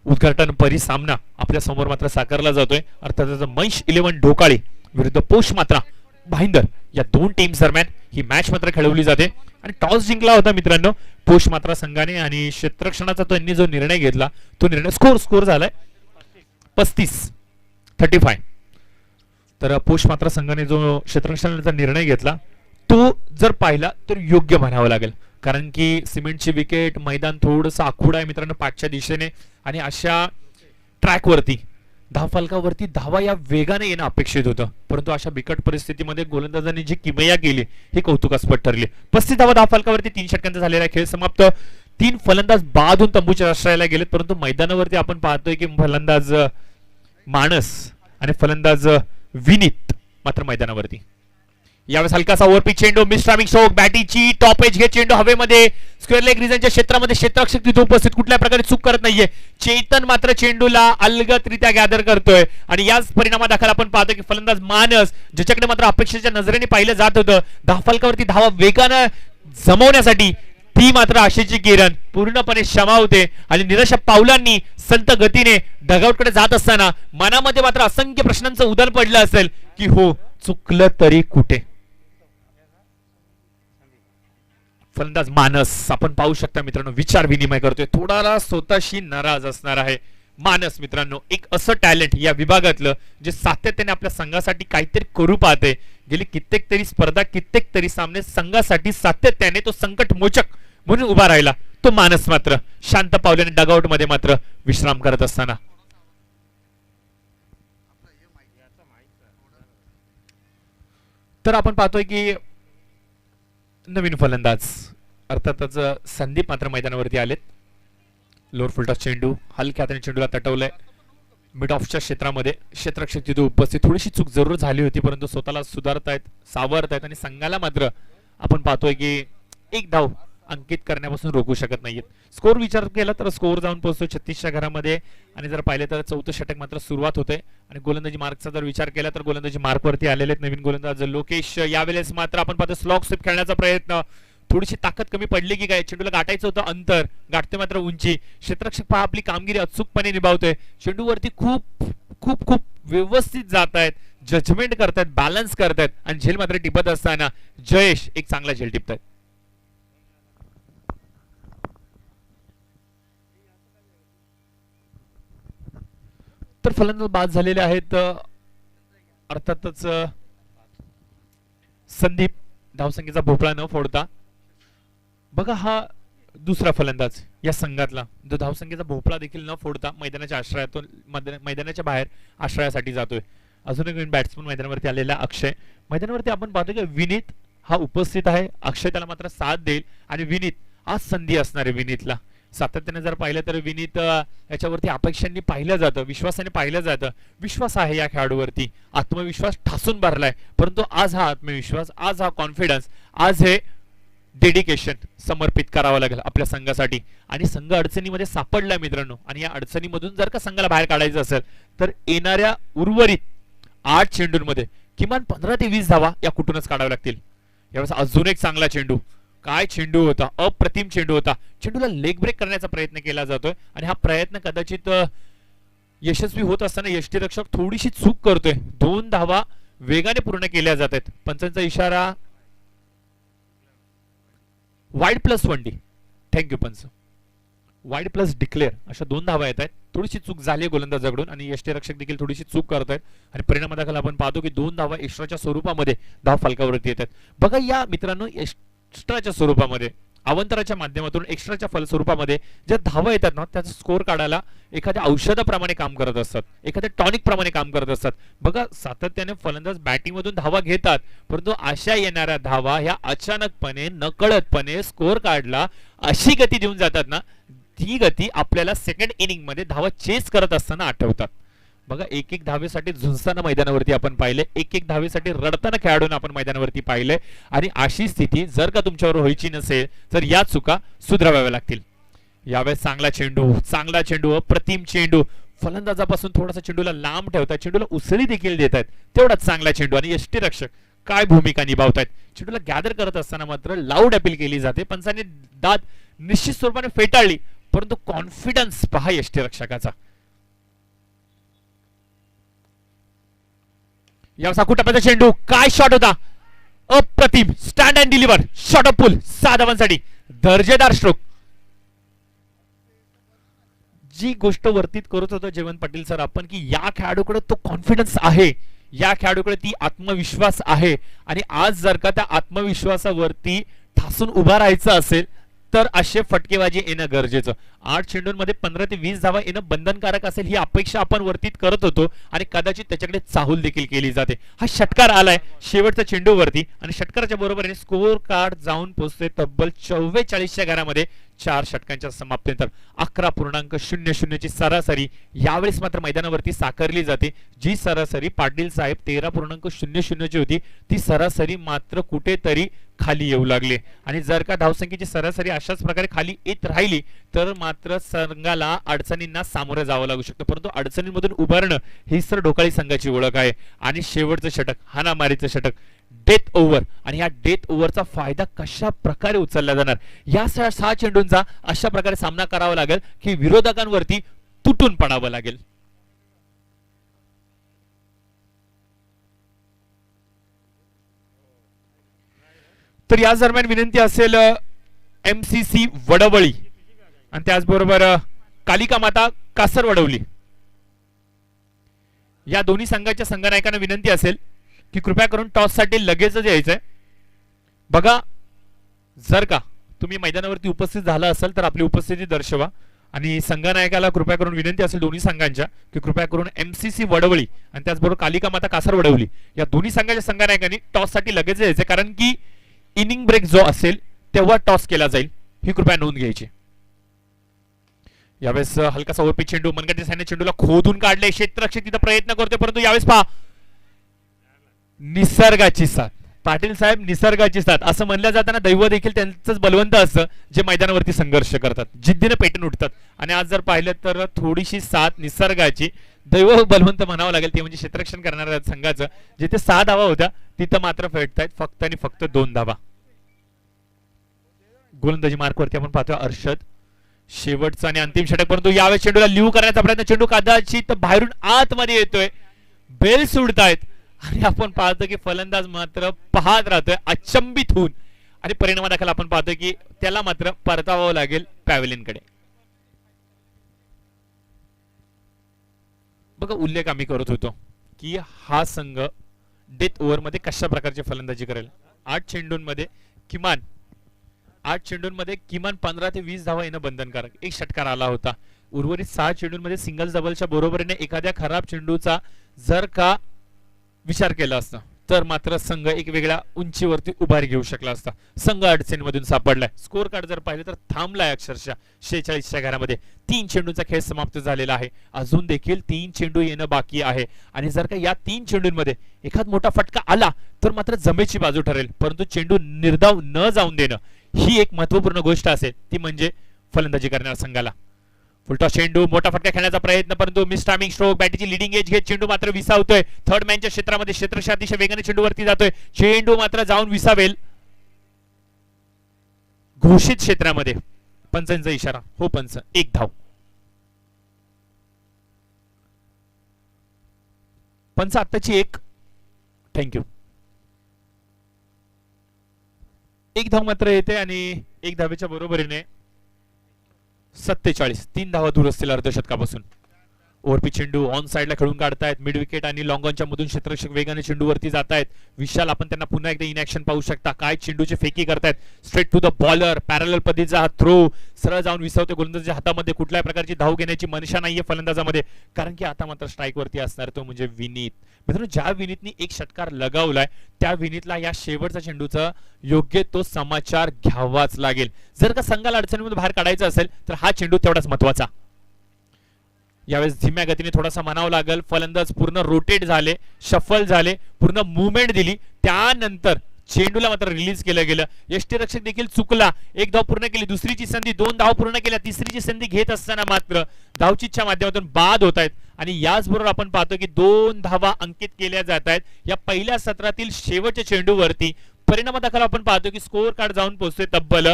उद्घाटन परी सामना आपल्या समोर मात्र साकारला जातोय. अर्थातच मंच 11 ढोकाळे विरुद्ध पोष मात्रा भाईंदर या 2 टीम्स दरम्यान ही मॅच मात्र खेळवली जाते आणि टॉस जिंकला होता मित्रांनो पोष मात्रा संघाने आणि क्षेत्ररक्षणाचा त्यांनी जो निर्णय घेतला तो निर्णय स्कोर झालाय 35-35. तर पोष मात्रा संघाने जो क्षेत्ररक्षणाचा निर्णय घेतला तो जर पाहिला तर योग्य म्हणावं लागेल, कारण की सिमेंटची विकेट, मैदान थोडंसं आखूड आहे मित्रांनो पाठच्या दिशेने आणि अशा ट्रॅकवरती धावफलकावरती धावा या वेगाने येणं अपेक्षित होतं, परंतु अशा बिकट परिस्थितीमध्ये गोलंदाजांनी जी किमया केली ही कौतुकास्पद ठरली. 35 धावा धावफलकावरती 3 षटकांचा झालेला खेळ समाप्त. 3 फलंदाज बादून तंबूच्या आश्रयाला गेलेत, परंतु मैदानावरती आपण पाहतोय की फलंदाज मानस आणि फलंदाज विनीत मात्र मैदानावरती. यावेळेस हलकासा ओव्हरपिच चेंडू, मिस्ट्रामिक स्ट्रोक, बॅटीची टॉप एज घेत चेंडू हवेमध्ये स्क्वेअर लेग रिजनच्या क्षेत्रामध्ये क्षेत्ररक्षक तिथे उपस्थित कुठल्या प्रकारे चूक करत नाहीये. चेतन मात्र चेंडूला अलगदरित्या गॅदर करतोय आणि याच परिणामादाखल आपण पाहतो की फलंदाज मानस ज्याच्याकडे मात्र अपेक्षेच्या नजरेने पाहिलं जात होतं धावफलकावरती धावा वेगानं जमवण्यासाठी ती मात्र आशेची किरण पूर्णपणे शमावते आणि निराशा पावलांनी संत गतीने डगआउटकडे जात असताना मनामध्ये मात्र असंख्य प्रश्नांचं उदल पडलं असेल की हो चुकलं तरी कुठे. फलंदाज मानस आपण पाहू शकता मित्रांनो विचार विनिमय करतोय, थोडाला स्वतःशी नाराज असणार आहे मानस. मित्रांनो एक असं टॅलेंट या विभागातलं जे सातत्याने आपल्या संघासाठी काहीतरी करू पाहते. गेली कित्येक तरी स्पर्धा, कित्येक तरी सामने संघासाठी सातत्याने तो संकट मोचक म्हणून उभा राहिला तो मानस मात्र शांत पावल्याने डगआउट मध्ये मात्र विश्राम करत असताना. तर आपण पाहतोय की नवीन फलंदाज अर्थातच संदीप मात्र मैदानावरती आलेत. लोअर फुलटॉस चेंडू हलक्या हाताने चेंडूला तटवलंय मिड ऑफच्या क्षेत्रामध्ये. क्षेत्ररक्षक तिथे उपस्थित. थोडीशी चूक जरूर झाली होती परंतु स्वतःला सुधारतायत, सावरतायत आणि संघाला मात्र आपण पाहतोय की एक धाव अंकित करण्यापासून रोखू शकत नाहीयेत. स्कोर विचार केला तर स्कोर जाऊन पोहोचतोय 36च्या घरामध्ये आणि जर पाहिले तर 4थं षटक मात्र सुरुवात होते. आणि गोलंदाजी मार्कचा जर विचार केला तर गोलंदाजी मार्कवरती आलेले आहेत नवीन गोलंदाज लोकेश. यावेळेस मात्र आपण पाहतो स्लॉग स्वीप खेळण्याचा प्रयत्न. थोडीशी ताकद कमी पडली की काय, चेंडूला गाठायचं होतं अंतर, गाठते मात्र उंची. क्षेत्ररक्षक पहा आपली कामगिरी अचूकपणे निभावतोय. चेंडूवरती खूप खूप खूप व्यवस्थित जात आहेत, जजमेंट करतायत, बॅलन्स करतायत आणि झेल मात्र टिपत असताना जयेश एक चांगला झेल टिपतायत. तर फलंदाज बाद झालेले आहेत अर्थातच संदीप. धावसंख्येचा भोपळा न फोडता बघा हा दुसरा फलंदाज या संघातला जो धावसंख्येचा भोपळा देखील न फोडता मैदानाच्या आश्रयातून मैदानाच्या बाहेर आश्रयासाठी जातोय. अजून एक बॅट्समन मैदानावरती आलेला अक्षय. मैदानावरती आपण पाहतो की विनीत हा उपस्थित आहे. अक्षय त्याला मात्र साथ देईल आणि विनीत आज संधी असणार आहे विनीतला. सातत्याने जर पाहिलं तर विनीत याच्यावरती अपेक्षांनी पाहिलं जातं, विश्वासाने पाहिलं जातं. विश्वास आहे या खेळाडूवरती, आत्मविश्वास ठासून भरलाय. परंतु आज हा आत्मविश्वास, आज हा कॉन्फिडन्स, आज हे डेडिकेशन समर्पित करावं लागेल आपल्या संघासाठी. आणि संघ अडचणीमध्ये सापडलाय मित्रांनो आणि या अडचणीमधून जर का संघाला बाहेर काढायचं असेल तर येणाऱ्या उर्वरित 8 चेंडूंमध्ये किमान 15 ते 20 धावा या कुठूनच काढाव्या लागतील. यावेळेस अजून एक चांगला चेंडू, काय चेंडू होता, अप्रतिम चेंडू होता. चेंडूला लेग ब्रेक करण्याचा प्रयत्न केला जातोय आणि हा प्रयत्न कदाचित यशस्वी होत असताना यष्टीरक्षक थोडीशी चूक करतोय. 2 धावा वेगाने पूर्ण केल्या जात आहेत. पंचांचा इशारा वाईड प्लस 1D. थँक्यू पंच. वाईड प्लस डिक्लेअर अशा 2 धावा येत आहेत. थोडीशी चूक झाली गोलंदाजाकडून आणि यष्टीरक्षक देखील थोडीशी चूक करत आहेत आणि परिणामादाखल आपण पाहतो की 2 धावा एक्स्ट्राच्या स्वरूपामध्ये धाव फलकावरती येतात. बघा या मित्रांनो एक्स्ट्राच्या स्वरूपामध्ये, अवंतराच्या माध्यमातून एक्स्ट्राच्या फलस्वरूपामध्ये ज्या धावा येतात ना त्याचा स्कोर काढायला एखाद्या औषधाप्रमाणे काम करत असतात, एखाद्या टॉनिक प्रमाणे काम करत असतात. बघा सातत्याने फलंदाज बॅटिंग मधून धावा घेतात परंतु अशा येणाऱ्या धावा ह्या अचानकपणे नकळतपणे स्कोर काढला अशी गती देऊन जातात ना, ती गती आपल्याला सेकंड इनिंग मध्ये धावा चेस करत असताना आठवतात. बघा एक एक धावेसाठी झुंजताना मैदानावरती आपण पाहिले, एक एक धावेसाठी रडताना खेळाडूंना आपण मैदानावरती पाहिले. आणि अशी स्थिती जर का तुमच्यावर व्हायची नसेल तर या चुका सुधाराव्या लागतील. यावेळेस चांगला चेंडू, अप्रतिम चेंडू. फलंदाजापासून थोडासा चेंडूला लांब ठेवतात, चेंडूला उसळी देखील देत आहेत. तेवढाच चांगला चेंडू आणि यष्टीरक्षक काय भूमिका निभावतायत. चेंडूला गॅदर करत असताना मात्र लाऊड अपील केली जाते. पंचांनी दाद निश्चित स्वरूपाने फेटाळली परंतु कॉन्फिडन्स पहा यष्टीरक्षकाचा. या साकुटापाचा चेंडू, काय शॉट होता, अप्रतिम. Stand and deliver, shot off pull, 6 धावांसाठी दर्जेदार स्ट्रोक. जी गोष्ट वर्तित करत होतो जयवंत पाटील सर आपण की या खेळाडूकडे तो कॉन्फिडन्स आहे, या खेळाडूकडे ती आत्मविश्वास आहे आणि आज जर का त्या आत्मविश्वासावरती ठासून उभा राहायचं असेल तर असे फटकेबाजी येणं गरजेचं. 8 चेंडूंमध्ये 15 ते 20 धावा येणं बंधनकारक असेल ही अपेक्षा आपण वर्तित करत होतो आणि कदाचित त्याच्याकडे चाहूल देखील केली जाते. हा षटकार आलाय शेवटच्या चेंडूवरती आणि षटकाराच्या बरोबरीने स्कोर कार्ड जाऊन पोहोचते तब्बल 44च्या घरामध्ये. 4 षटकांच्या समाप्तीनंतर 11.00 ची सरासरी यावेळेस मात्र मैदानावरती साकारली जाते. जी सरासरी पाटील साहेब 13.00 ची होती ती सरासरी मात्र कुठेतरी खाली येऊ लागली आणि जर का धावसंख्येची सरासरी अशाच प्रकारे खाली येत राहिली तर मात्र संघाला अडचणींना सामोरे जावं लागू शकतं. परंतु अडचणींमधून उभारणं ही सर ढोकाळी संघाची ओळख आहे. आणि शेवटचं षटक, हाणामारीचं षटक, डेथ ओव्हर आणि या डेथ ओव्हरचा फायदा कशा प्रकारे उचलला जाणार, या 6 चेंडूंचा अशा प्रकारे सामना करावा लागेल की विरोधकांवरती तुटून पडावं लागेल. तर या दरम्यान विनंती असेल MCC वडवळी आणि त्याचबरोबर कालिका माता कासर वडवली या दोन्ही संघाच्या संघनायकांना विनंती असेल की कृपया करून टॉस साठी लगेचच यायचंय. बघा जर का तुम्ही मैदानावरती उपस्थित झाला असाल तर आपली उपस्थिती दर्शवा आणि संघनायकाला कृपया करून विनंती असेल दोन्ही संघांच्या की कृपया करून MCC वडवळी आणि त्याचबरोबर कालिका माता कासर वडवली या दोन्ही संघाच्या संघनायकांनी टॉस साठी लगेच यायचंय. कारण की इनिंग ब्रेक जो असेल तेव्हा टॉस केला जाईल, ही कृपया नोंद घ्यायची. यावेळेस हलकासा ओरपी चेंडू, मनगटी साईडने चेंडूला खोदून काढले, क्षेत्ररक्षक तिथं प्रयत्न करतोय, परंतु यावेळेस पहा निसर्गाची साथ. पाटील साहेब निसर्गाची साथ असं म्हणलं जाताना दैव देखील त्यांचंच बलवंत असं जे मैदानावरती संघर्ष करतात, जिद्दीने पेटून उठतात. आणि आज जर पाहिलं तर थोडीशी साथ निसर्गाची, दैव बलवंत म्हणावं लागेल, ते म्हणजे क्षेत्ररक्षण करणाऱ्या संघाचं. जिथे 6 धावा होत्या तिथं मात्र फेडतायत फक्त आणि फक्त 2 धावा. गोलंदाजी मार्कवरती आपण पाहतोय अर्षद, शेवटचा आणि अंतिम षटक, परंतु यावेळेस चेंडूला लिव्ह करण्याचा प्रयत्न, चेंडू कदाचित बाहेरून आतमध्ये येतोय, बेल सुडतायत आणि आपण पाहतो की फलंदाज मात्र पाहत राहतोय अचंबित होऊन, आणि परिणामादाखल आपण पाहतोय की त्याला मात्र परतावावं लागेल पॅव्हलियनकडे. बघा उल्लेख आम्ही करत होतो की हा संघ डेथ ओव्हर मध्ये कशा प्रकारची फलंदाजी करेल. 8 चेंडूंमध्ये किमान 15 ते 20 धावा येणं बंधनकारक. एक षटकार आला होता. उर्वरित 6 चेंडूंमध्ये सिंगल डबलच्या बरोबरीने एखाद्या खराब चेंडूचा जर का विचार केला असता तर मात्र संघ एक वेगळ्या उंचीवरती उभारी घेऊ शकला असता. संघ अडचणीमधून सापडलाय. स्कोर कार्ड जर पाहिलं तर थांबलाय अक्षरशः 46च्या घरामध्ये. 3 चेंडूंचा खेळ समाप्त झालेला आहे. अजून देखील 3 चेंडू येणं बाकी आहे, आणि जर का या 3 चेंडूंमध्ये एखाद मोठा फटका आला तर मात्र जमेची बाजू ठरेल, परंतु चेंडू निर्धाव न जाऊन देणं ही एक महत्वपूर्ण गोष्ट असेल, ती म्हणजे फलंदाजी करणाऱ्या संघाला. फुलटॉस चेंडू, मोठा फटका खेळण्याचा प्रयत्न, परंतु मिस टायमिंग स्ट्रोक, बॅटीची लिडिंग एज घेत चेंडू मात्र विसावतोय. थर्ड मॅनच्या क्षेत्रामध्ये क्षेत्ररक्षक अतिशय वेगाने चेंडू वरती जातोय. चेंडू मात्र जाऊन विसावेल घोषित क्षेत्रामध्ये. पंचांचा इशारा, हो पंच, 1 धाव. पंच आत्ताची 1, थँक्यू. 1 धाव मात्र येते आणि 1 धावेच्या बरोबरीने 47, 3 धावा दूर असतील अर्धशतकापासून. ओरपी चेंडू ऑन साइडला खेळून काढतायत. मिड विकेट आणि लॉंग ऑनच्या मधून क्षेत्ररक्षक वेगाने चेंडूवरती जातायत. विशाल, आपण त्यांना पुन्हा एकदा इन ऍक्शन पाहू शकता. काय चेंडूचे फेकी करतायत. Straight to the bowler, parallel पद्धतीचा हा थ्रो सरळ जाऊन विसावते. गोलंदाजाच्या हातामध्ये कुठल्याही प्रकारची धाव घेण्याची मनशा नाहीये फलंदाजामध्ये, कारण की आता मात्र स्ट्राईक वरती असणार तो म्हणजे विनीत. मित्रांनो, ज्या विनीतनी एक षटकार लगावलाय त्या विनीतला या शेवटच्या चेंडूचा योग्य तो समाचार घ्यावाच लागेल. जर का संघाला अडचणीमध्ये बाहेर काढायचा असेल तर हा चेंडू तेवढाच महत्वाचा. यावेळेस धीम्या गतीने थोडासा म्हणावं लागेल. फलंदाज पूर्ण रोटेट झाले, शफल झाले, पूर्ण मुवमेंट दिली, त्यानंतर चेंडूला मात्र रिलीज केलं गेलं. यष्टीरक्षक देखील चुकला. 1 धाव पूर्ण केली, दुसरीची संधी, 2 धाव पूर्ण केल्या, तिसरीची संधी घेत असताना मात्र धावचीच्या माध्यमातून बाद होत आहेत. आणि याचबरोबर आपण पाहतो की 2 धावा अंकित केल्या जात आहेत या पहिल्या सत्रातील शेवटच्या चेंडूवरती. परिणामादाखल आपण पाहतो की स्कोर कार्ड जाऊन पोहोचतोय तब्बल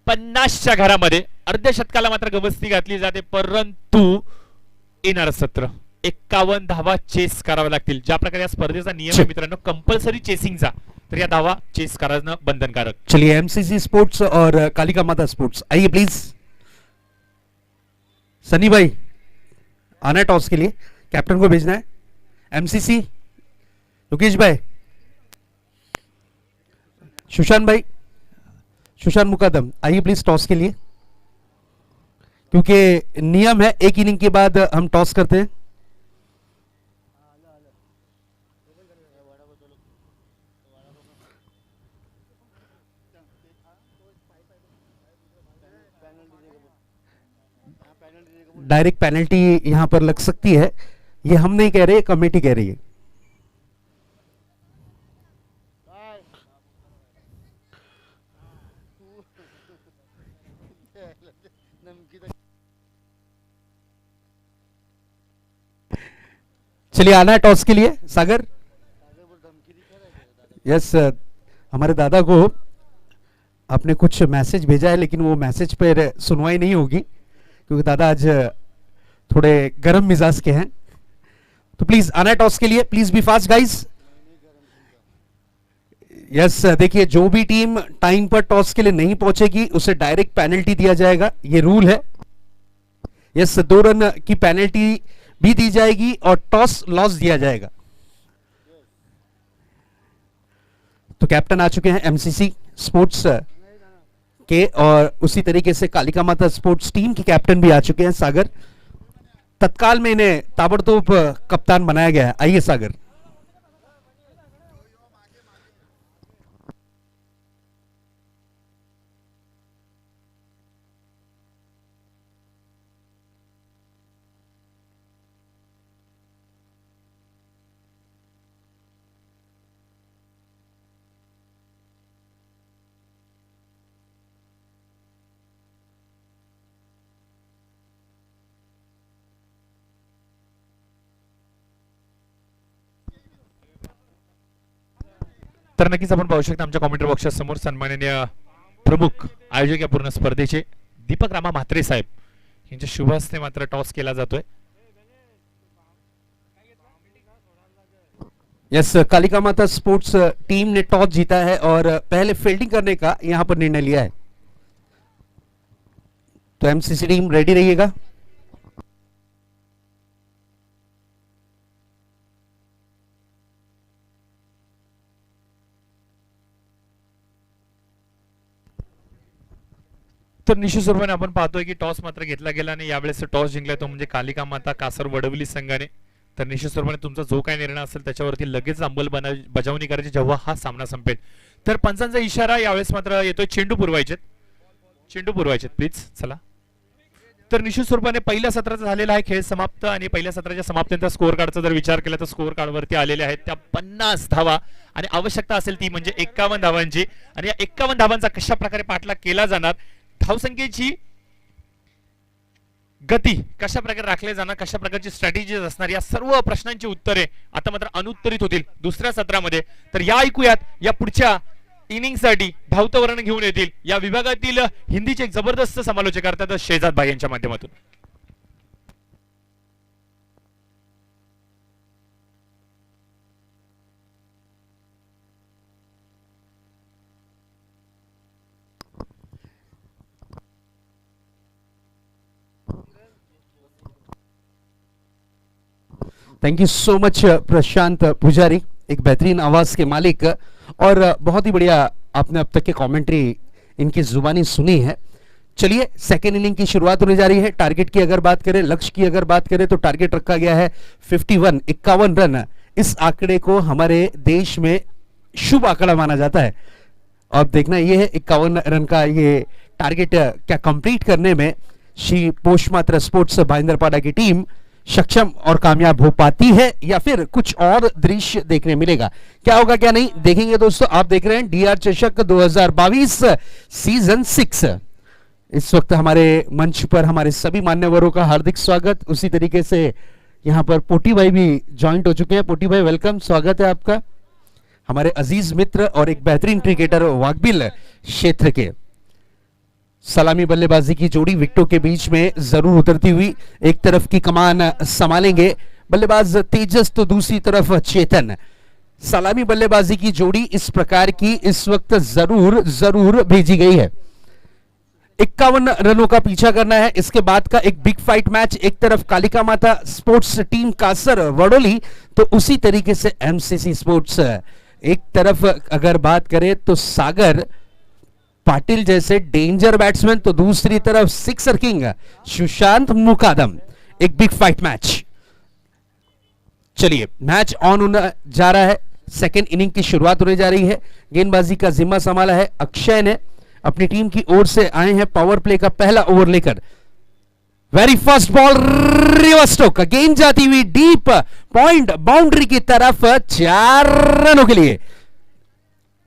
50च्या घरामध्ये. अर्ध्या शतकाला मात्र गवसती घातली जाते, परंतु येणारं सत्र 51 धावा चेस कराव्या लागतील. ज्या प्रकारे या स्पर्धेचा नियम आहे मित्रांनो कंपल्सरी चेसिंगचा, तर या धावा चेस करणं बंधनकारक. चलिए एमसीसी स्पोर्ट्स और कालिका माता स्पोर्ट्स आइए प्लीज. सनी भाई आना है टॉस के लिए, कैप्टन को भेजना है. एमसीसी लोकेश भाई, सुशांत भाई, सुशांत मुकदम आइए प्लीज टॉस के लिए, क्योंकि नियम है 1 इनिंग के बाद हम टॉस करते हैं. डायरेक्ट पेनल्टी यहां पर लग सकती है, ये हम नहीं कह रहे, कमेटी कह रही है. चलिए आना है टॉस के लिए सागर. यस हमारे दादा को आपने कुछ मैसेज भेजा है, लेकिन वो मैसेज पर सुनवाई नहीं होगी क्योंकि दादा आज थोड़े गर्म मिजाज के हैं. तो प्लीज आना है टॉस के लिए, please be fast guys. Yes देखिए, जो भी टीम टाइम पर टॉस के लिए नहीं पहुंचेगी उसे डायरेक्ट पेनल्टी दिया जाएगा, ये रूल है. यस 2 रन की पेनल्टी भी दी जाएगी और टॉस लॉस दिया जाएगा. तो कैप्टन आ चुके हैं एमसीसी स्पोर्ट्स के, और उसी तरीके से कालिका माता स्पोर्ट्स टीम के कैप्टन भी आ चुके हैं सागर. तत्काल में इन्हें ताबड़तोड़ कप्तान बनाया गया है. आइए सागर. तर नक्कीच आपण पाहू शकता आमच्या कॉमेंट्री बॉक्सच्या समोर सन्माननीय प्रमुख आयोजक या पूर्ण स्पर्धेचे दीपक रामा म्हात्रे साहेब यांच्या शुभ हस्ते मात्र टॉस केला जातोय. यस, कालिका माता स्पोर्ट्स टीम ने टॉस जीता है और पहले फील्डिंग करने का यहां पर निर्णय लिया है. तो एमसीसी टीम रेडी रहिएगा. तर निश्चित स्वरूपाने आपण पाहतोय की टॉस मात्र घेतला गेला आणि यावेळेस टॉस जिंकलाय तो म्हणजे कालिका माता कासर वडवली संघाने. तर निश्चित स्वरूपाने तुमचा जो काही निर्णय असेल त्याच्यावरती लगेच अंमलबजावणी करायची जेव्हा हा सामना संपेल. तर पंचांचा इशारा यावेळेस मात्र येतोय चेंडू पुरवायचेत प्लीज. चला, तर निश्चित स्वरूपाने पहिल्या सत्राचा झालेला आहे खेळ समाप्त आणि पहिल्या सत्राच्या समाप्तीनंतर स्कोअर कार्डचा जर विचार केला तर स्कोअर कार्डवरती आलेले आहेत त्या 50 धावा आणि आवश्यकता असेल ती म्हणजे 51 धावांची. आणि या 51 धावांचा कशा प्रकारे पाठलाग केला जाणार, धावसंख्येची गती कशा प्रकारे राखले जाणार, कशा प्रकारची स्ट्रॅटेजीज असणार, या सर्व प्रश्नांची उत्तरे आता मात्र अनुत्तरित होतील दुसऱ्या सत्रामध्ये. तर या ऐकूयात या पुढच्या इनिंगसाठी धावतवर्ण घेऊन येतील या विभागातील हिंदीचे एक जबरदस्त समालोचक अर्थात शेजाद भाई यांच्या माध्यमातून. Thank you so much Prashant पुजारी, एक बेहतरीन आवाज के मालिक, और बहुत ही बढ़िया आपने अब तक के कमेंट्री इनकी जुबानी सुनी है. चलिए, सेकेंड इनिंग की शुरुआत होने जा रही है. टारगेट की अगर बात करें, लक्ष्य की अगर बात करें तो टारगेट रखा गया है 51 रन. इस आंकड़े को हमारे देश में शुभ आंकड़ा माना जाता है. अब देखना ये है 51 रन का ये टारगेट क्या कंप्लीट करने में श्री पोषमात्र स्पोर्ट्स भाईंदरपाड़ा की टीम सक्षम और कामयाब हो पाती है या फिर कुछ और दृश्य देखने मिलेगा. क्या होगा क्या नहीं देखेंगे दोस्तों. आप देख रहे हैं डीआर चषक 2022 सीजन 6. इस वक्त हमारे मंच पर हमारे सभी मान्यवरों का हार्दिक स्वागत. उसी तरीके से यहां पर पोटी भाई भी ज्वाइंट हो चुके हैं. पोटी भाई वेलकम, स्वागत है आपका. हमारे अजीज मित्र और एक बेहतरीन क्रिकेटर वाकबिल क्षेत्र के. सलामी बल्लेबाजी की जोड़ी विकेटों के बीच में जरूर उतरती हुई एक तरफ की कमान संभालेंगे बल्लेबाज तेजस तो दूसरी तरफ चेतन. सलामी बल्लेबाजी की जोड़ी इस प्रकार की इस वक्त जरूर भेजी गई है. 51 रनों का पीछा करना है. इसके बाद का एक बिग फाइट मैच, एक तरफ कालिका माता स्पोर्ट्स टीम कासर वडोली तो उसी तरीके से एमसीसी स्पोर्ट्स. एक तरफ अगर बात करें तो सागर पाटिल जैसे डेंजर बैट्समैन तो दूसरी तरफ सिक्सर किंग सुशांत मुकादम. एक बिग फाइट मैच. चलिए, मैच ऑन होने जा रहा है. सेकेंड इनिंग की शुरुआत होने जा रही है. गेंदबाजी का जिम्मा संभाला है अक्षय ने. अपनी टीम की ओर से आए हैं पावर प्ले का पहला ओवर लेकर. Very first ball, reverse stroke, गेंद जाती हुई डीप पॉइंट बाउंड्री की तरफ 4 रनों के लिए.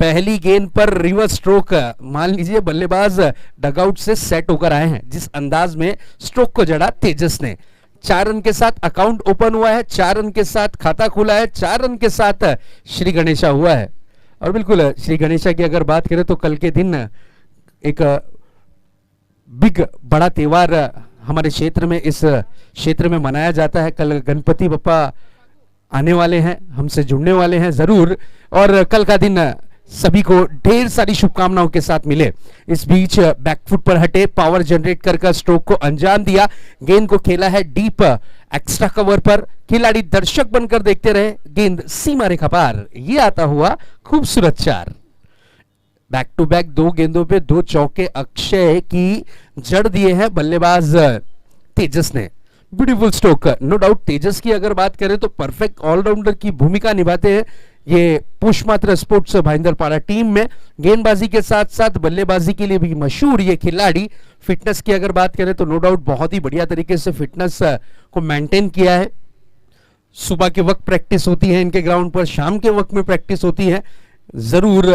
पहली गेंद पर रिवर्स स्ट्रोक. मान लीजिए बल्लेबाज डगआउट से सेट होकर आए हैं. जिस अंदाज में स्ट्रोक को जड़ा तेजस ने, 4 रन के साथ अकाउंट ओपन हुआ है, 4 रन के साथ खाता खुला है, 4 रन के साथ श्री गणेशा हुआ है. और बिल्कुल श्री गणेशा की अगर बात करें तो कल के दिन एक बिग बड़ा त्योहार हमारे क्षेत्र में, इस क्षेत्र में मनाया जाता है. कल गणपति बप्पा आने वाले हैं, हमसे जुड़ने वाले हैं जरूर. और कल का दिन सभी को ढेर सारी शुभकामनाओं के साथ मिले. इस बीच बैकफुट पर हटे, पावर जनरेट कर स्ट्रोक को अंजाम दिया. गेंद को खेला है डीप एक्स्ट्रा कवर पर. खिलाड़ी दर्शक बनकर देखते रहे. गेंद सीमा रेखा पार. ये आता हुआ खूबसूरत 4. बैक टू बैक 2 गेंदों पे 2 चौके अक्षय की जड़ दिए हैं बल्लेबाज तेजस ने. Beautiful stroke. No doubt Tejas की अगर बात करें तो परफेक्ट ऑलराउंडर की भूमिका निभाते हैं ये पुष्मात्र स्पोर्ट्स भाईंदरपाड़ा टीम में. गेंदबाजी के साथ साथ बल्लेबाजी के लिए भी मशहूर ये खिलाड़ी. फिटनेस की अगर बात करें तो नो डाउट बहुत ही बढ़िया तरीके से फिटनेस को मेंटेन किया है. सुबह के वक्त प्रैक्टिस होती है इनके ग्राउंड पर, शाम के वक्त में प्रैक्टिस होती है. जरूर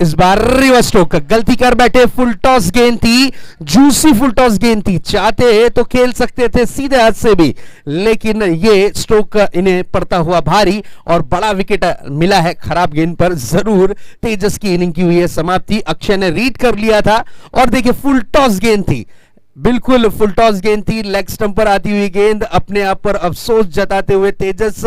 इस बार रिवर्स स्ट्रोक गलती कर बैठे, फुल टॉस गेंद थी, जूसी फुल टॉस गेंद थी, चाहते तो खेल सकते थे सीधे हाथ से भी, लेकिन ये स्ट्रोक इन्हें पड़ता हुआ भारी और बड़ा विकेट मिला है खराब गेंद पर। जरूर तेजस की इनिंग की हुई है समाप्ति। अक्षय ने रीड कर लिया था और देखिए फुल टॉस गेंद थी, बिल्कुल फुल टॉस गेंद थी, लेग स्टंप पर आती हुई गेंद। अपने आप पर अफसोस जताते हुए तेजस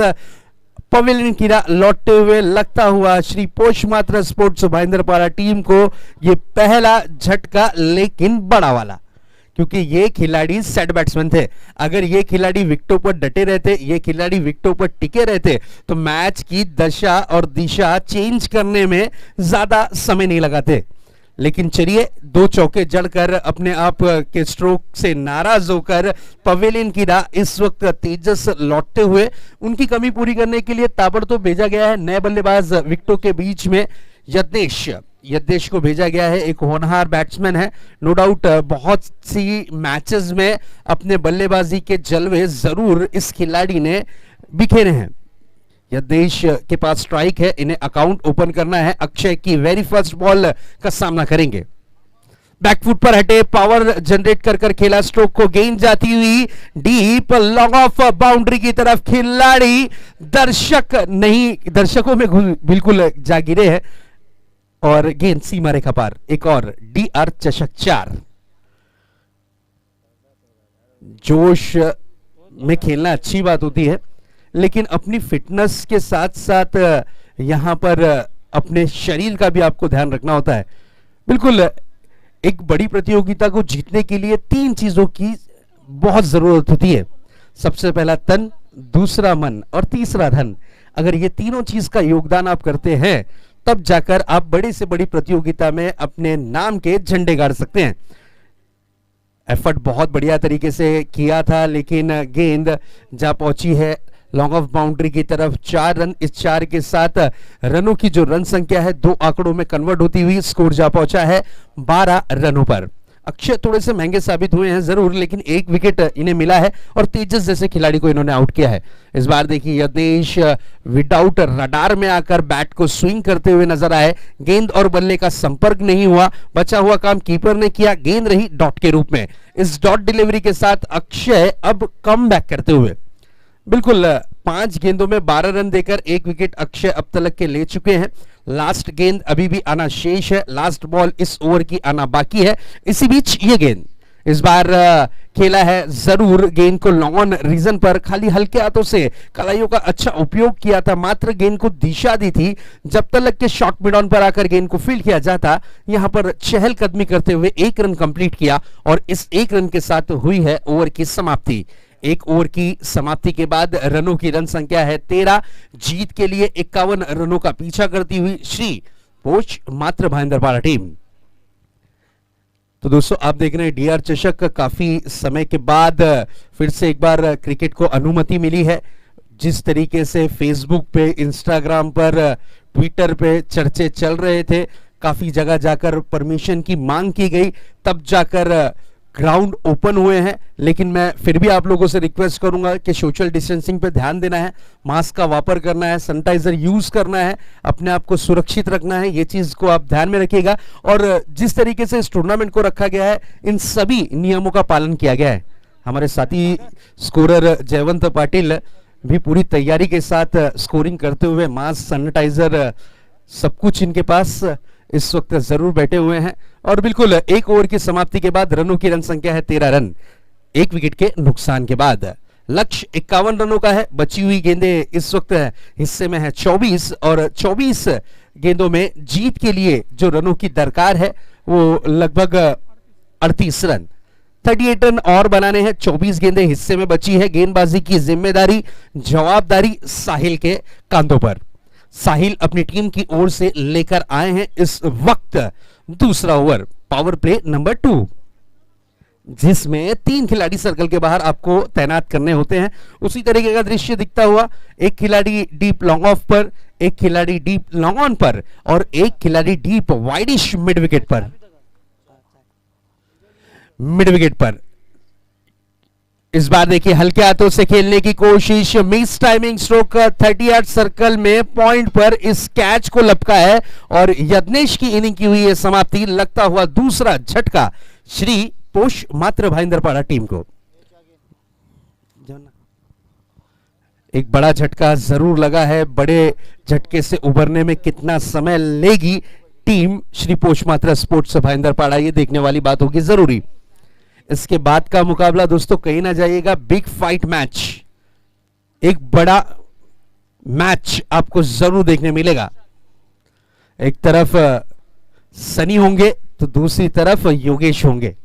पवेलियन की लौटते हुए लगता हुआ श्री पोष मात्रा स्पोर्ट्स भाईंदरपाड़ा टीम को ये पहला झटका, लेकिन बड़ा वाला, क्योंकि ये खिलाड़ी सेट बैट्समैन थे। अगर ये खिलाड़ी विकेटों पर डटे रहते, ये खिलाड़ी विकेटों पर टिके रहते, तो मैच की दशा और दिशा चेंज करने में ज्यादा समय नहीं लगाते। लेकिन चलिए, दो चौके जड़कर अपने आप के स्ट्रोक से नाराज होकर पवेलियन की राह इस वक्त तेजस लौटते हुए उनकी कमी पूरी करने के लिए ताबड़तोड़ भेजा गया है नए बल्लेबाज विकेटों के बीच में यज्ञेश को भेजा गया है। एक होनहार बैट्समैन है, नो डाउट बहुत सी मैचेस में अपने बल्लेबाजी के जलवे जरूर इस खिलाड़ी ने बिखेरे हैं। यज्ञेश के पास स्ट्राइक है, इन्हें अकाउंट ओपन करना है। अक्षय की वेरी फर्स्ट बॉल का सामना करेंगे। बैकफुट पर हटे, पावर जनरेट कर खेला, स्ट्रोक को गेंद जाती हुई डीप लॉन्ग ऑफ बाउंड्री की तरफ। खिलाड़ी दर्शकों में बिल्कुल जा गिरे हैं और गेंद सीमा रेखा पार। एक और DR चषक 4। जोश में खेलना अच्छी बात होती है, लेकिन अपनी फिटनेस के साथ साथ यहां पर अपने शरीर का भी आपको ध्यान रखना होता है। बिल्कुल, एक बड़ी प्रतियोगिता को जीतने के लिए 3 चीजों की बहुत जरूरत होती है। सबसे पहला तन, दूसरा मन और तीसरा धन। अगर ये तीनों चीज का योगदान आप करते हैं, तब जाकर आप बड़ी से बड़ी प्रतियोगिता में अपने नाम के झंडे गाड़ सकते हैं। एफर्ट बहुत बढ़िया तरीके से किया था, लेकिन गेंद जा पहुंची है लॉन्ग ऑफ बाउंड्री की तरफ। 4 रन, इस 4 के साथ रनों की जो रन संख्या है 2 आंकड़ों में कन्वर्ट होती हुई स्कोर जा पहुंचा है 12 रनों पर। अक्षय थोड़े से महंगे साबित हुए हैं जरूर, लेकिन एक विकेट इन्हें मिला है और तेजस जैसे खिलाड़ी को इन्होंने आउट किया है। इस बार देखिए यज्ञेश विदाउट रडार में आकर बैट को स्विंग करते हुए नजर आए। गेंद और बल्ले का संपर्क नहीं हुआ, बचा हुआ काम कीपर ने किया, गेंद रही डॉट के रूप में। इस डॉट डिलीवरी के साथ अक्षय अब कम बैक करते हुए बिल्कुल 5 गेंदों में 12 रन देकर 1 विकेट अक्षय अब तक के ले चुके हैं। लास्ट गेंद अभी भी आना शेष है, लास्ट बॉल इस ओवर की आना बाकी है। इसी बीच ये गेंद इस बार खेला है जरूर, गेंद को लॉन्ग ऑन रीजन पर खाली हल्के हाथों से कलाइयों का अच्छा उपयोग किया था, मात्र गेंद को दिशा दी थी। जब तक के शॉर्ट मिड ऑन पर आकर गेंद को फील्ड किया जाता, यहां पर चहलकदमी करते हुए 1 रन कंप्लीट किया और इस 1 रन के साथ हुई है ओवर की समाप्ति। 1 ओवर की समाप्ति के बाद रनों की रन संख्या है 13। जीत के लिए 51 रनों का पीछा करती हुई श्री पोष मात्र भाईंदरपाड़ा टीम। तो दोस्तों, आप देख रहे हैं DR चषक। काफी समय के बाद फिर से एक बार क्रिकेट को अनुमति मिली है। जिस तरीके से फेसबुक पे, इंस्टाग्राम पर, ट्विटर पे चर्चे चल रहे थे, काफी जगह जाकर परमिशन की मांग की गई, तब जाकर ग्राउंड ओपन हुए हैं। लेकिन मैं फिर भी आप लोगों से रिक्वेस्ट करूंगा कि सोशल डिस्टेंसिंग पे ध्यान देना है, मास्क का वापर करना है, सैनिटाइजर यूज करना है, अपने आप को सुरक्षित रखना है। ये चीज को आप ध्यान में रखिएगा। और जिस तरीके से इस टूर्नामेंट को रखा गया है, इन सभी नियमों का पालन किया गया है। हमारे साथी स्कोरर जयवंत पाटिल भी पूरी तैयारी के साथ स्कोरिंग करते हुए मास्क, सैनिटाइजर सब कुछ इनके पास इस वक्त जरूर बैठे हुए हैं। और बिल्कुल 1 ओवर की समाप्ति के बाद रनों की रन संख्या है 13 रन, 1 विकेट के नुकसान के बाद। लक्ष्य 51 रनों का है। बची हुई गेंदें इस वक्त हिस्से में है 24 और 24 गेंदों में जीत के लिए जो रनों की दरकार है वो लगभग 38 रन। 38 रन और बनाने हैं। 24 गेंदें हिस्से में बची है। गेंदबाजी की जिम्मेदारी, जवाबदारी साहिल के कांधों पर। साहिल अपनी टीम की ओर से लेकर आए हैं इस वक्त दूसरा ओवर, पावर प्ले नंबर 2, जिसमें 3 खिलाड़ी सर्कल के बाहर आपको तैनात करने होते हैं। उसी तरीके का दृश्य दिखता हुआ, एक खिलाड़ी डीप लॉन्ग ऑफ पर, एक खिलाड़ी डीप लॉन्ग ऑन पर और एक खिलाड़ी डीप वाइडिश मिड विकेट पर। इस बार देखिए हल्के हाथों से खेलने की कोशिश, miss timing stroke 30 yard circle में पॉइंट पर इस कैच को लपका है और यज्ञेश की इनिंग की हुई है समाप्ति। लगता हुआ दूसरा झटका श्री पोष मात्र भाईंदरपाड़ा टीम को। एक बड़ा झटका जरूर लगा है, बड़े झटके से उभरने में कितना समय लेगी टीम श्री पोष मात्र स्पोर्ट्स भाईंदरपाड़ा, ये देखने वाली बात होगी जरूरी। इसके बाद का मुकाबला दोस्तों कहीं ना जाइएगा, बिग फाइट मैच, एक बड़ा मैच आपको जरूर देखने मिलेगा। एक तरफ सनी होंगे तो दूसरी तरफ योगेश होंगे।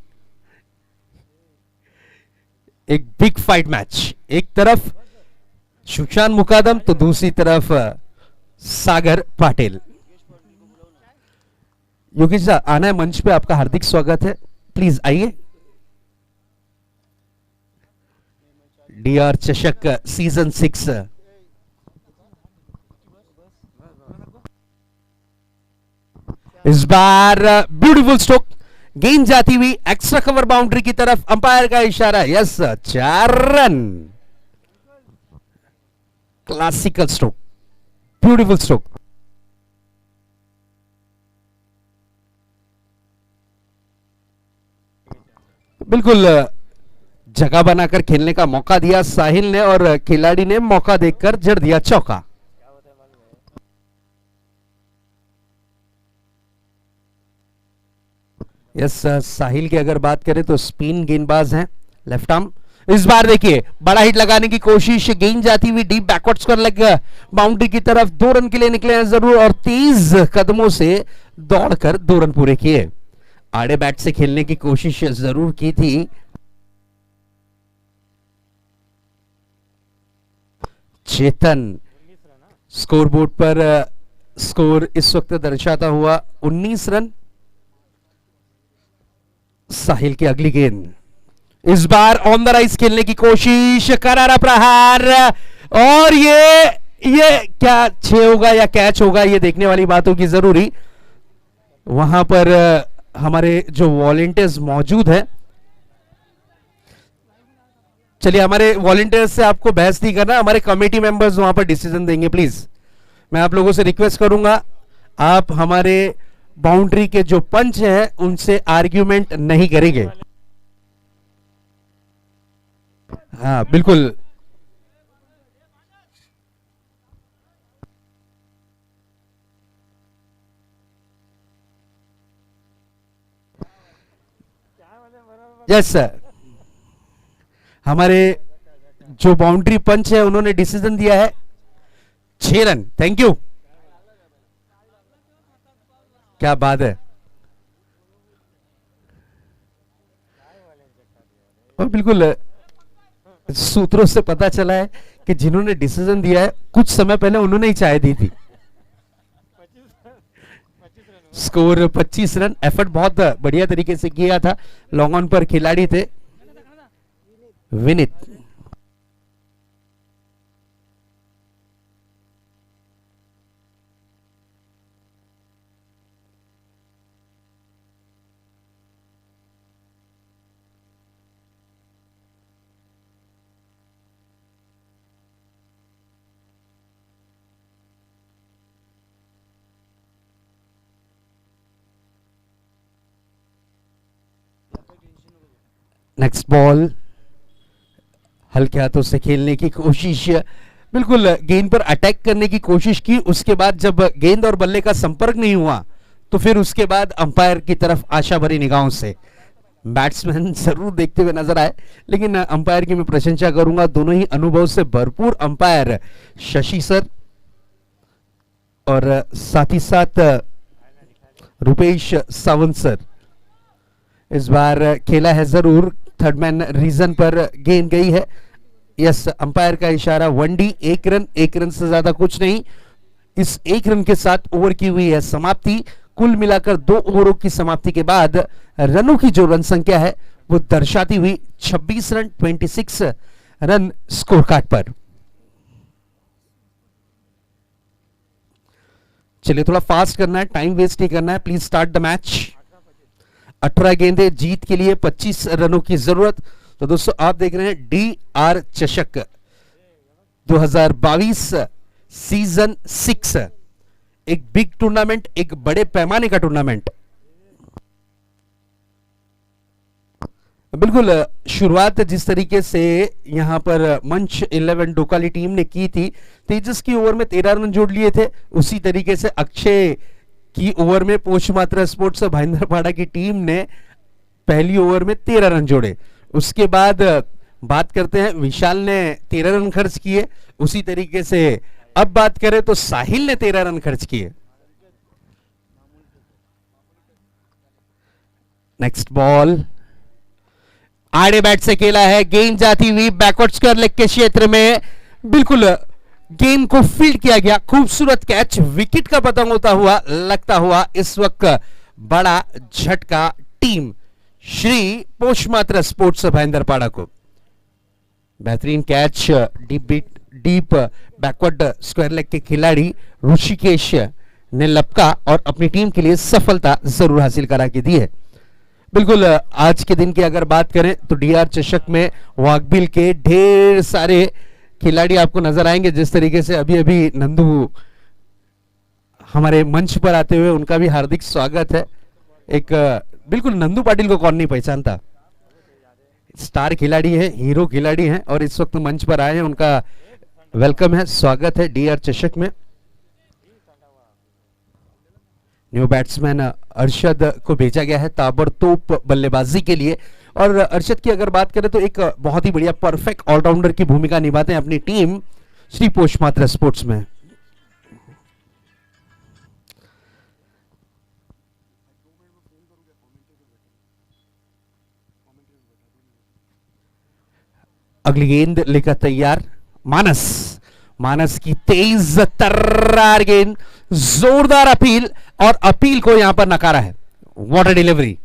एक बिग फाइट मैच, एक तरफ सुशांत मुकादम तो दूसरी तरफ सागर पाटिल। योगेश जी आना है मंच पे, आपका हार्दिक स्वागत है, प्लीज आइए। डीआर चषक सीजन 6 इस बार ब्यूटीफुल स्ट्रोक, गेंद जाती हुई एक्स्ट्रा कवर बाउंड्री की तरफ, अंपायर का इशारा, yes 4 run. Classical stroke, beautiful stroke. बिल्कुल जगह बनाकर खेलने का मौका दिया साहिल ने और खिलाड़ी ने मौका देखकर जड़ दिया चौका। यस साहिल की अगर बात करें तो स्पिन गेंदबाज हैं, लेफ्ट आर्म। इस बार देखिए बड़ा हिट लगाने की कोशिश, गेंद जाती हुई deep backward square leg boundary की तरफ, 2 रन के लिए निकले हैं जरूर और तेज कदमों से दौड़कर 2 रन पूरे किए। आड़े बैट से खेलने की कोशिश जरूर की थी, चेतन। स्कोरबोर्ड पर स्कोर इस वक्त दर्शाता हुआ 19 रन। साहिल की अगली गेंद, इस बार ऑन द राइज खेलने की कोशिश, करारा प्रहार और ये क्या 6 होगा या कैच होगा, ये देखने वाली बातों की जरूरी। वहां पर हमारे जो वॉलंटियर्स मौजूद हैं, चलिए हमारे वॉलंटियर्स से आपको बहस नहीं करना, हमारे कमेटी मेंबर्स वहां पर डिसीजन देंगे। प्लीज मैं आप लोगों से रिक्वेस्ट करूंगा, आप हमारे बाउंड्री के जो पंच हैं उनसे आर्ग्यूमेंट नहीं करेंगे। हाँ बिल्कुल, यस सर। हमारे जो बाउंड्री पंच है उन्होंने डिसीजन दिया है 6 रन। थैंक यू, क्या बात है। और बिल्कुल सूत्रों से पता चला है कि जिन्होंने डिसीजन दिया है कुछ समय पहले उन्होंने ही चाय दी थी। स्कोर 25 रन, एफर्ट बहुत बढ़िया तरीके से किया था, लॉन्ग ऑन पर खिलाड़ी थे विनीत। नेक्स्ट बॉल, हल्के हाथों से खेलने की कोशिश, बिल्कुल गेंद पर अटैक करने की कोशिश की, उसके बाद जब गेंद और बल्ले का संपर्क नहीं हुआ तो फिर उसके बाद अंपायर की तरफ आशा भरी निगाहों से बैट्समैन जरूर देखते हुए नजर आए, लेकिन अंपायर की मैं प्रशंसा करूंगा, दोनों ही अनुभव से भरपूर अंपायर शशि सर और साथ ही साथ रुपेश सावंत सर। इस बार खेला है जरूर, थर्ड मैन रीजन पर गेंद गई है, यस अंपायर का इशारा, 1D 1 रन, 1 रन से ज्यादा कुछ नहीं। इस 1 रन के साथ ओवर की हुई है समाप्ति। कुल मिलाकर 2 ओवरों की समाप्ति के बाद रनों की जो रन संख्या है वो दर्शाती हुई 26 रन 26 रन स्कोर कार्ड पर। चलिए थोड़ा फास्ट करना है, टाइम वेस्ट नहीं करना है, प्लीज स्टार्ट द मैच। 18 गेंदें, जीत के लिए 25 रनों की जरूरत, तो दोस्तों आप देख रहे हैं DR चषक 2022 सीजन 6, एक बिग टूर्नामेंट, एक बड़े पैमाने का टूर्नामेंट। बिल्कुल शुरुआत जिस तरीके से यहां पर मंच 11 डोकाली टीम ने की थी, तेजस की ओवर में 13 रन जोड़ लिए थे, उसी तरीके से अक्षय की ओवर में पोषमात्रा स्पोर्ट्स भाईंदरपाड़ा की टीम ने पहली ओवर में 13 रन जोड़े। उसके बाद बात करते हैं, विशाल ने 13 रन खर्च किए। उसी तरीके से अब बात करें तो साहिल ने 13 रन खर्च किए। नेक्स्ट बॉल आड़े बैट से खेला है, गेंद जाती हुई बैकवर्ड स्क्वायर लेग के क्षेत्र में, बिल्कुल गेंद को फील्ड किया गया, खूबसूरत कैच, विकेट का पतंग होता हुआ लगता हुआ इस वक्त बड़ा झटका टीम श्री पोषमात्रा स्पोर्ट्स भाईंदरपाड़ा को। बेहतरीन catch, deep backward square leg के खिलाड़ी ऋषिकेश ने लपका और अपनी टीम के लिए सफलता जरूर हासिल करा के दी है। बिल्कुल आज के दिन की अगर बात करें तो DR चषक में वाकबिल के ढेर सारे खिलाड़ी आपको नजर आएंगे। जिस तरीके से अभी अभी नंदू हमारे मंच पर आते हुए, उनका भी हार्दिक स्वागत है। एक बिल्कुल नंदू पाटिल को कौन नहीं पहचानता, स्टार खिलाड़ी है, हीरो खिलाड़ी हैं और इस वक्त मंच पर आए हैं, उनका वेलकम है, स्वागत है DR चषक में। न्यू बैट्समैन अरशद को भेजा गया है ताबड़तोप बल्लेबाजी के लिए। और अरशद की अगर बात करें तो एक बहुत ही बढ़िया परफेक्ट ऑलराउंडर की भूमिका निभाते हैं अपनी टीम श्री पोषमात्रा स्पोर्ट्स में। अगली गेंद लेकर तैयार मानस की तेज तर्रार गेंद, जोरदार अपील और अपील को यहां पर नकारा है। What a delivery.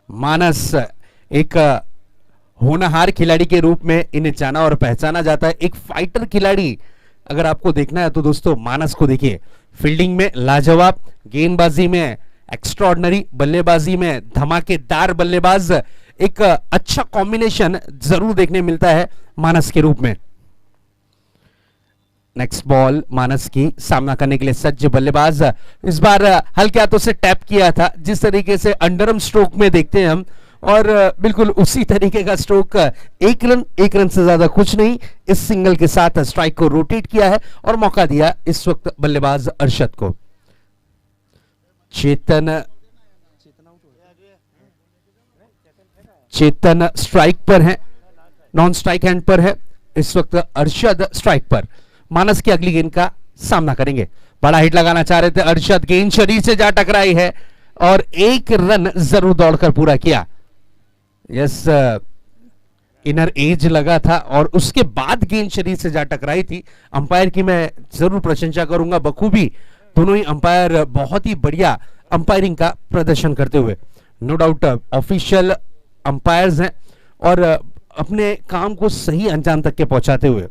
मानस एक होनहार खिलाड़ी के रूप में इन्हें जाना और पहचाना जाता है, एक फाइटर खिलाड़ी अगर आपको देखना है तो दोस्तों मानस को देखिए। फील्डिंग में लाजवाब, गेंदबाजी में एक्स्ट्राऑर्डिनरी, बल्लेबाजी में धमाकेदार बल्लेबाज, एक अच्छा कॉम्बिनेशन जरूर देखने मिलता है मानस के रूप में। नेक्स्ट बॉल मानस की सामना करने के लिए सज्ज बल्लेबाज, इस बार हल्के हाथों से टैप किया था, जिस तरीके से अंडरआर्म स्ट्रोक में देखते हैं हम, और बिल्कुल उसी तरीके का स्ट्रोक, एक रन से ज्यादा कुछ नहीं, इस सिंगल के साथ स्ट्राइक को रोटेट किया है और मौका दिया इस वक्त बल्लेबाज अरशद को। चेतन स्ट्राइक पर है, नॉन स्ट्राइक हैंड पर है इस वक्त अरशद स्ट्राइक पर। मानस की अगली गेंद का सामना करेंगे, बड़ा हिट लगाना चाह रहे थे अरशद, गेंद शरीर से जा टकराई है और एक रन जरूर दौड़कर पूरा किया। यस, इनर एज लगा था और उसके बाद गेंद शरीर से जा टकराई थी। अंपायर की मैं जरूर प्रशंसा करूंगा, बखूबी दोनों ही अंपायर बहुत ही बढ़िया अंपायरिंग का प्रदर्शन करते हुए, नो डाउट ऑफिशियल अंपायर्स हैं और अपने काम को सही अंजाम तक के पहुंचाते हुए।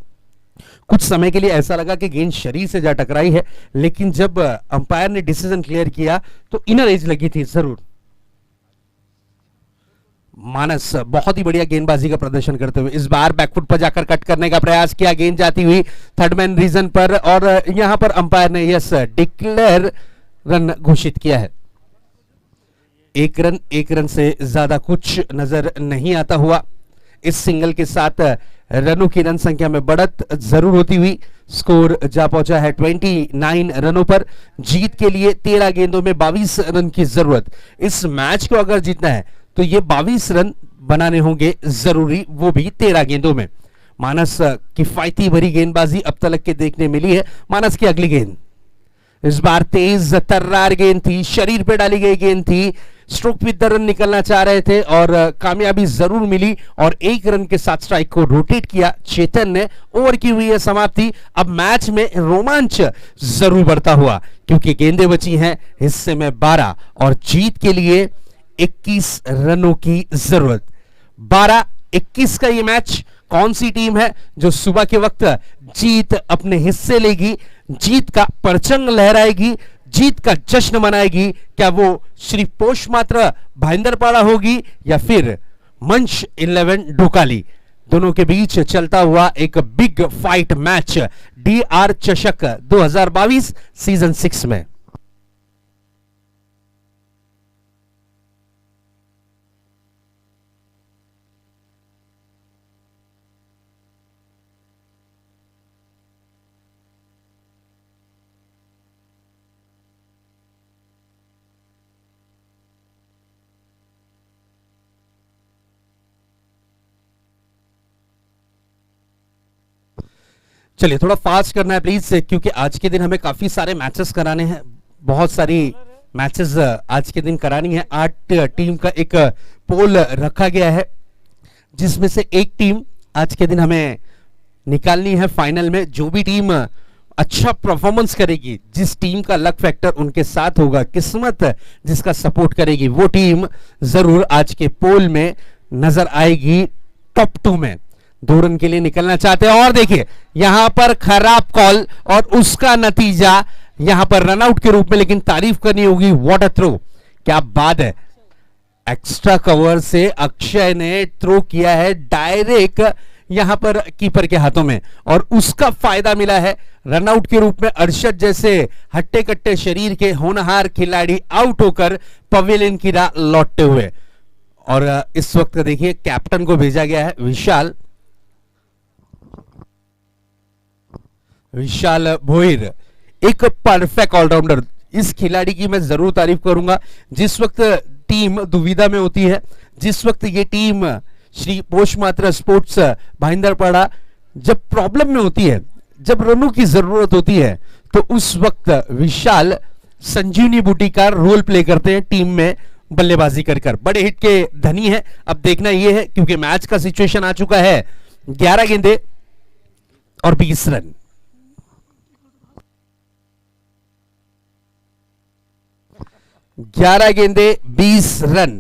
कुछ समय के लिए ऐसा लगा कि गेंद शरीर से जा टकराई है, लेकिन जब अंपायर ने डिसीजन क्लियर किया तो इनर एज लगी थी जरूर। मानस बहुत ही बढ़िया गेंदबाजी का प्रदर्शन करते हुए इस बार बैकफुट पर जाकर कट करने का प्रयास किया, गेंद जाती हुई थर्ड मैन रीजन पर और यहां पर अंपायर ने यस डिक्लेयर रन घोषित किया है। एक रन से ज्यादा कुछ नजर नहीं आता हुआ। इस सिंगल के साथ रनों की रन संख्या में बढ़त जरूर होती हुई स्कोर जा पहुंचा है 29 रनों पर। जीत के लिए 13 गेंदों में 22 रन की जरूरत। इस मैच को अगर जीतना है तो ये 22 रन बनाने होंगे जरूरी, वो भी 13 गेंदों में। मानस किफायती भरी गेंदबाजी अब तक के देखने मिली है। मानस की अगली गेंद इस बार तेज तर्रार गेंद थी, शरीर पे डाली गई गेंद थी, स्ट्रोक विद द रन निकलना चाह रहे थे और कामयाबी जरूर मिली और एक रन के साथ स्ट्राइक को रोटेट किया चेतन ने। ओवर की हुई है समाप्ति। अब मैच में रोमांच जरूर बढ़ता हुआ क्योंकि गेंदें बची हैं हिस्से में 12 और जीत के लिए 21 रनों की जरूरत। 12-21 का ये मैच। कौन सी टीम है जो सुबह के वक्त जीत अपने हिस्से लेगी, जीत का परचम लहराएगी, जीत का जश्न मनाएगी? क्या वो श्री पोषमात्रा भाईंदरपाड़ा होगी या फिर मंच 11 डोकाली, दोनों के बीच चलता हुआ एक बिग फाइट मैच डीआर चषक 2022 सीजन 6 में। चलिए थोड़ा फास्ट करना है प्लीज, क्योंकि आज के दिन हमें काफी सारे मैचेस कराने हैं, बहुत सारी मैचेस आज के दिन करानी है। 8 टीम का एक पोल रखा गया है, जिसमें से एक टीम आज के दिन हमें निकालनी है फाइनल में। जो भी टीम अच्छा परफॉर्मेंस करेगी, जिस टीम का लक फैक्टर उनके साथ होगा, किस्मत जिसका सपोर्ट करेगी, वो टीम जरूर आज के पोल में नजर आएगी टॉप 2 में। 2 रन के लिए निकलना चाहते हैं और देखिए यहां पर खराब कॉल और उसका नतीजा यहां पर रनआउट के रूप में, लेकिन तारीफ करनी होगी, व्हाट अ थ्रो, क्या बात है। एक्स्ट्रा कवर से अक्षय ने थ्रो किया है डायरेक्ट यहां पर कीपर के हाथों में और उसका फायदा मिला है। रनआउट के रूप में अरशद जैसे हट्टे कट्टे शरीर के होनहार खिलाड़ी आउट होकर पवेलियन की राह लौटते हुए। और इस वक्त देखिए कैप्टन को भेजा गया है विशाल भोईर, एक परफेक्ट ऑलराउंडर। इस खिलाड़ी की मैं जरूर तारीफ करूंगा। जिस वक्त टीम दुविधा में होती है, जिस वक्त ये टीम श्री पोषमात्रा स्पोर्ट्स भाईंदरपाड़ा जब प्रॉब्लम में होती है, जब रनों की जरूरत होती है, तो उस वक्त विशाल संजीवनी बूटी का रोल प्ले करते हैं टीम में बल्लेबाजी कर बड़े हिट के धनी है। अब देखना यह है, क्योंकि मैच का सिचुएशन आ चुका है 11 गेंदे और 20 रन। 11 गेंदे 20 रन,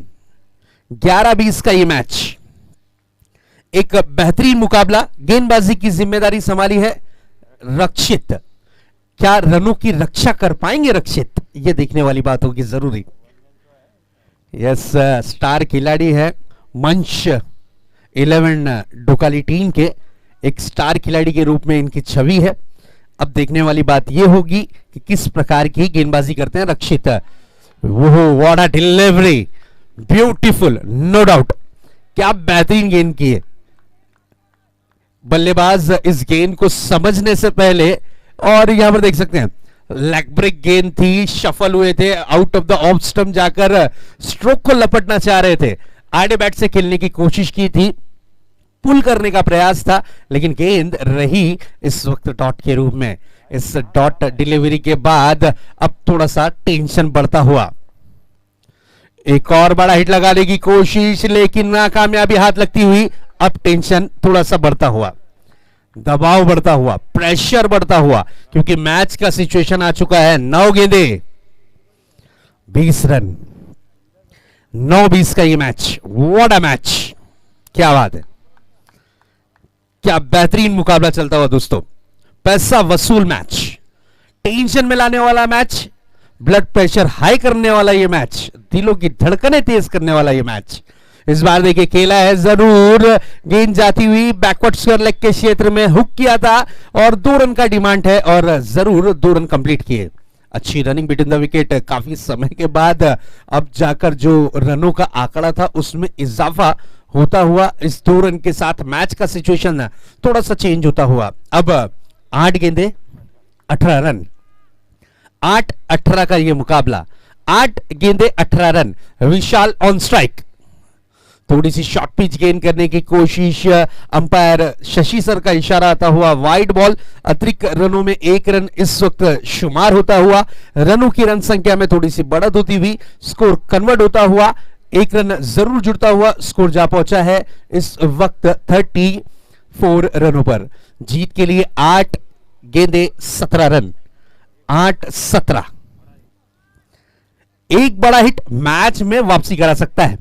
11-20 का ये मैच। एक बेहतरीन मुकाबला, गेंदबाजी की जिम्मेदारी संभाली है रक्षित। क्या रनों की रक्षा कर पाएंगे रक्षित, ये देखने वाली बात होगी जरूरी। यस, स्टार खिलाड़ी है मंच 11 डोकाली टीम के, एक स्टार खिलाड़ी के रूप में इनकी छवि है। अब देखने वाली बात यह होगी कि किस प्रकार की गेंदबाजी करते हैं रक्षित। वो what a delivery, beautiful, no doubt, क्या बेहतरीन गेंद की है। बल्लेबाज इस गेंद को समझने से पहले, और यहां पर देख सकते हैं लेग ब्रेक गेंद थी, शफल हुए थे, out of the off stump जाकर स्ट्रोक को लपटना चाह रहे थे, आड़े बैट से खेलने की कोशिश की थी, पुल करने का प्रयास था, लेकिन गेंद रही इस वक्त डॉट के रूप में। इस डॉट डिलीवरी के बाद अब थोड़ा सा टेंशन बढ़ता हुआ, एक और बड़ा हिट लगाने की कोशिश, लेकिन नाकामयाबी हाथ लगती हुई। अब टेंशन थोड़ा सा बढ़ता हुआ, दबाव बढ़ता हुआ, प्रेशर बढ़ता हुआ, क्योंकि मैच का सिचुएशन आ चुका है 9 गेंदे 20 रन, 9-20 का ये मैच। व्हाट अ मैच, क्या बात है, क्या बेहतरीन मुकाबला चलता हुआ दोस्तों। पैसा वसूल मैच, टेंशन में लाने वाला मैच, ब्लड प्रेशर हाई करने वाला ये मैच, दिलों की धड़कनें तेज करने वाला ये मैच। इस बार देखिए खेला है जरूर, गेंद जाती हुई बैकवर्ड स्क्वायर लेग के क्षेत्र में हुक किया था और 2 रन का डिमांड है और जरूर 2 रन कंप्लीट किए। अच्छी रनिंग बिटवीन द विकेट, काफी समय के बाद अब जाकर जो रनों का आंकड़ा था उसमें इजाफा होता हुआ इस 2 रन के साथ मैच का सिचुएशन थोड़ा सा चेंज होता हुआ। अब 8 गेंदे 18 रन, 8-18 का ये मुकाबला, 8 गेंदे 18 रन। विशाल ऑन स्ट्राइक, थोड़ी सी शॉर्ट पिच गेंद करने की कोशिश, अंपायर शशि सर का इशारा आता हुआ वाइड बॉल, अतिरिक्त रनों में 1 रन इस वक्त शुमार होता हुआ, रनों की रन संख्या में थोड़ी सी बढ़त होती हुई, स्कोर कन्वर्ट होता हुआ, 1 रन जरूर जुड़ता हुआ स्कोर जा पहुंचा है इस वक्त 34 रनों पर। जीत के लिए 8 गेंदे 17 रन, 8-17। एक बड़ा हिट मैच में वापसी करा सकता है,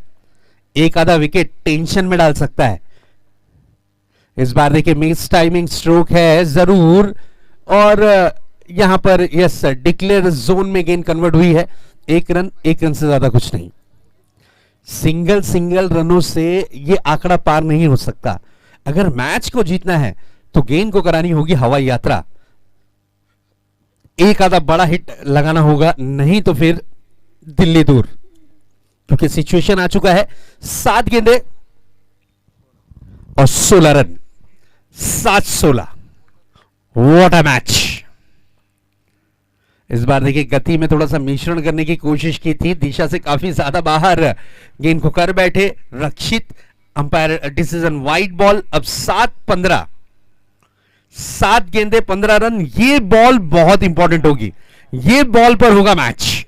एक आधा विकेट टेंशन में डाल सकता है। इस बार देखिए मिस टाइमिंग स्ट्रोक है जरूर, और यहां पर यस डिक्लेयर जोन में गेंद कन्वर्ट हुई है। 1 रन, 1 रन से ज्यादा कुछ नहीं। सिंगल सिंगल रनों से ये आंकड़ा पार नहीं हो सकता। अगर मैच को जीतना है तो गेंद को करानी होगी हवाई यात्रा, एक आधा बड़ा हिट लगाना होगा, नहीं तो फिर दिल्ली दूर। क्योंकि सिचुएशन आ चुका है 7 गेंदे और 16 रन, 7-16। What a match. इस बार देखिए गति में थोड़ा सा मिश्रण करने की कोशिश की थी, दिशा से काफी ज्यादा बाहर गेंद को कर बैठे रक्षित, अंपायर डिसीजन वाइड बॉल। अब 7-15, 7 गेंदे 15 रन। ये बॉल बहुत इंपॉर्टेंट होगी, ये बॉल पर होगा मैच।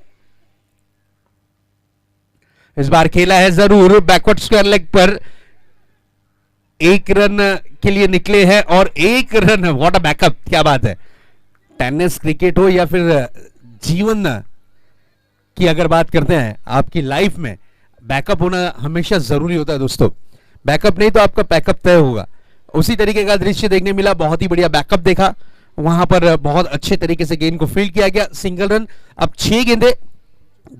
इस बार खेला है जरूर बैकवर्ड स्क्वायर लेग पर, 1 रन के लिए निकले हैं और 1 रन। व्हाट अ बैकअप, क्या बात है। टेनिस क्रिकेट हो या फिर जीवन की अगर बात करते हैं, आपकी लाइफ में बैकअप होना हमेशा जरूरी होता है दोस्तों। बैकअप नहीं तो आपका पैकअप तय होगा। उसी तरीके का दृश्य देखने मिला, बहुत ही बढ़िया बैकअप देखा, वहां पर बहुत अच्छे तरीके से गेंद को फील्ड किया गया, सिंगल रन। अब 6 गेंदे,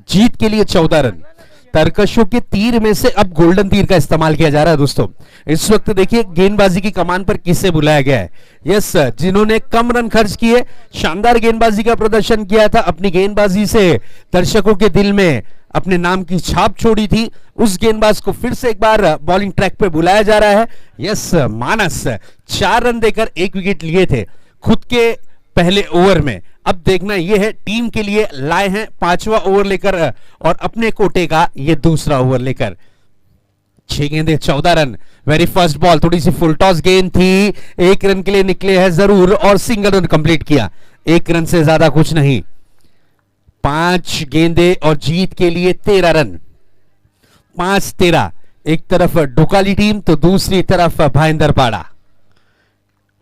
जीत के लिए 14 रन। तरकशों के तीर में से अब गोल्डन तीर का इस्तेमाल किया जा रहा है दोस्तों। इस वक्त देखिए गेंदबाजी की कमान पर किसे बुलाया गया है। यस, जिन्होंने कम रन खर्च किए, शानदार गेंदबाजी का प्रदर्शन किया था, अपनी गेंदबाजी से दर्शकों के दिल में अपने नाम की छाप छोड़ी थी, उस गेंदबाज को फिर से एक बार बॉलिंग ट्रैक पे बुलाया जा रहा है। यस, मानस 4 रन देकर 1 विकेट लिए थे खुद के पहले ओवर में। अब देखना यह है, टीम के लिए लाए हैं 5वां ओवर लेकर और अपने कोटे का ये दूसरा ओवर लेकर। 6 गेंदे 14 रन। वेरी फर्स्ट बॉल थोड़ी सी फुल टॉस गेंद थी, 1 रन के लिए निकले हैं जरूर और सिंगल रन कंप्लीट किया, 1 रन से ज्यादा कुछ नहीं। 5 गेंदे और जीत के लिए 13 रन, 5-13। एक तरफ डुकाली टीम तो दूसरी तरफ भाईंदरपाड़ा।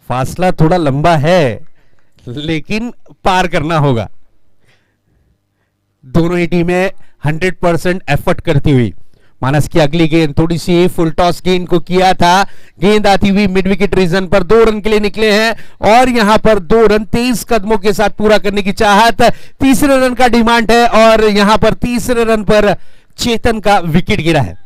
फासला थोड़ा लंबा है लेकिन पार करना होगा। दोनों ही टीमें 100% एफर्ट करती हुई। मानस की अगली गेंद थोड़ी सी फुल टॉस गेंद को किया था, गेंद आती हुई मिड विकेट रीजन पर, 2 रन के लिए निकले हैं और यहां पर 2 रन 23 कदमों के साथ पूरा करने की चाहत। तीसरे रन का डिमांड है और यहां पर तीसरे रन पर चेतन का विकेट गिरा है।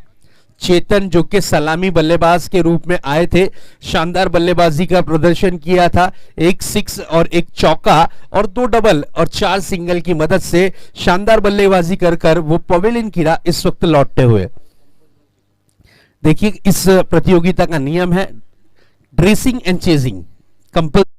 चेतन जो कि सलामी बल्लेबाज के रूप में आए थे, शानदार बल्लेबाजी का प्रदर्शन किया था, 1 6 और 1 चौका और 2 डबल और 4 सिंगल की मदद से शानदार बल्लेबाजी कर कर वो पवेलियन गिरा इस वक्त लौटते हुए। देखिए इस प्रतियोगिता का नियम है dressing end chasing compulsory.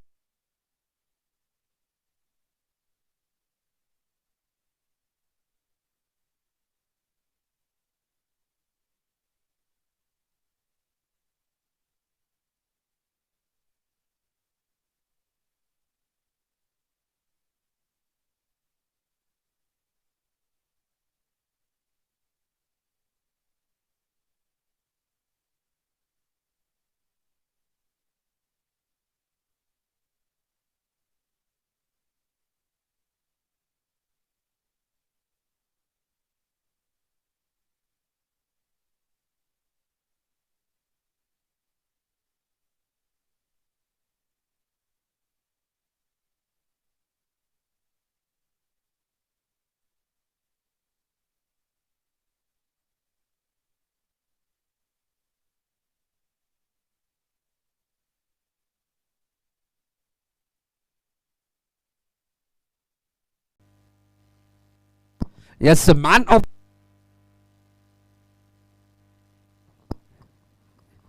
Yes, man of,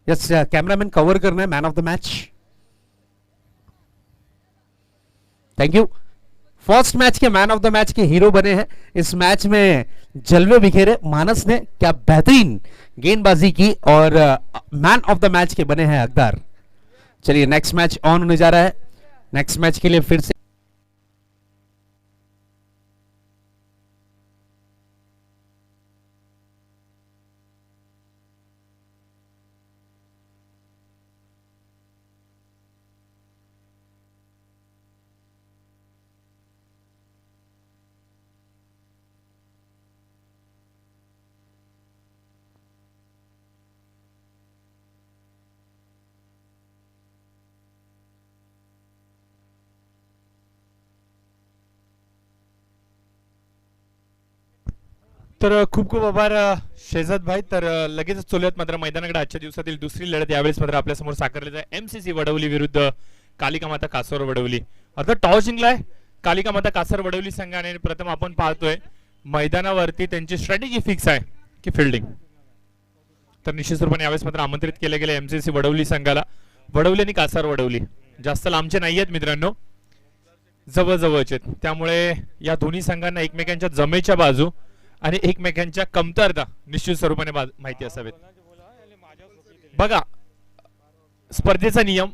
yes cameraman cover करना है man of the match. Thank you. First match K man of the match K hero बने हैं इस मैच में, जलवे बिखेरे मानस ने, क्या बेहतरीन गेंदबाजी की और मैन ऑफ द मैच के बने हैं हकदार। चलिए नेक्स्ट मैच ऑन होने जा रहा है। नेक्स्ट मैच के लिए फिर से तर खूप खूप आभार शेजाद भाई. तर लगेचच चलूयात मात्र मैदानाकडे. आजच्या दिवसातील दुसरी लढत यावेळेस मात्र आपल्या समोर साकारली आहे MCC वडवली विरुद्ध कालिका माता कासर वडवली. अर्थात टॉस जिंकलाय कालिका माता कासर वडवली संघाने. प्रथम आपण पाहतोय मैदानावरती त्यांची स्ट्रॅटेजी फिक्स आहे की फिल्डिंग. तर निश्चित रूपाने यावेळेस मात्र आमंत्रित केले गेले MCC वडवली संघाला. वडवली आणि कासार वडवली जास्त लांबचे नाही आहेत मित्रांनो, जवळजवळचे. त्यामुळे या दोन्ही संघांना एकमेकांच्या जमेच्या बाजू आणि एकमेकांच्या कमतरता निश्चित स्वरूपाने माहिती असावेत. बघा स्पर्धेचा नियम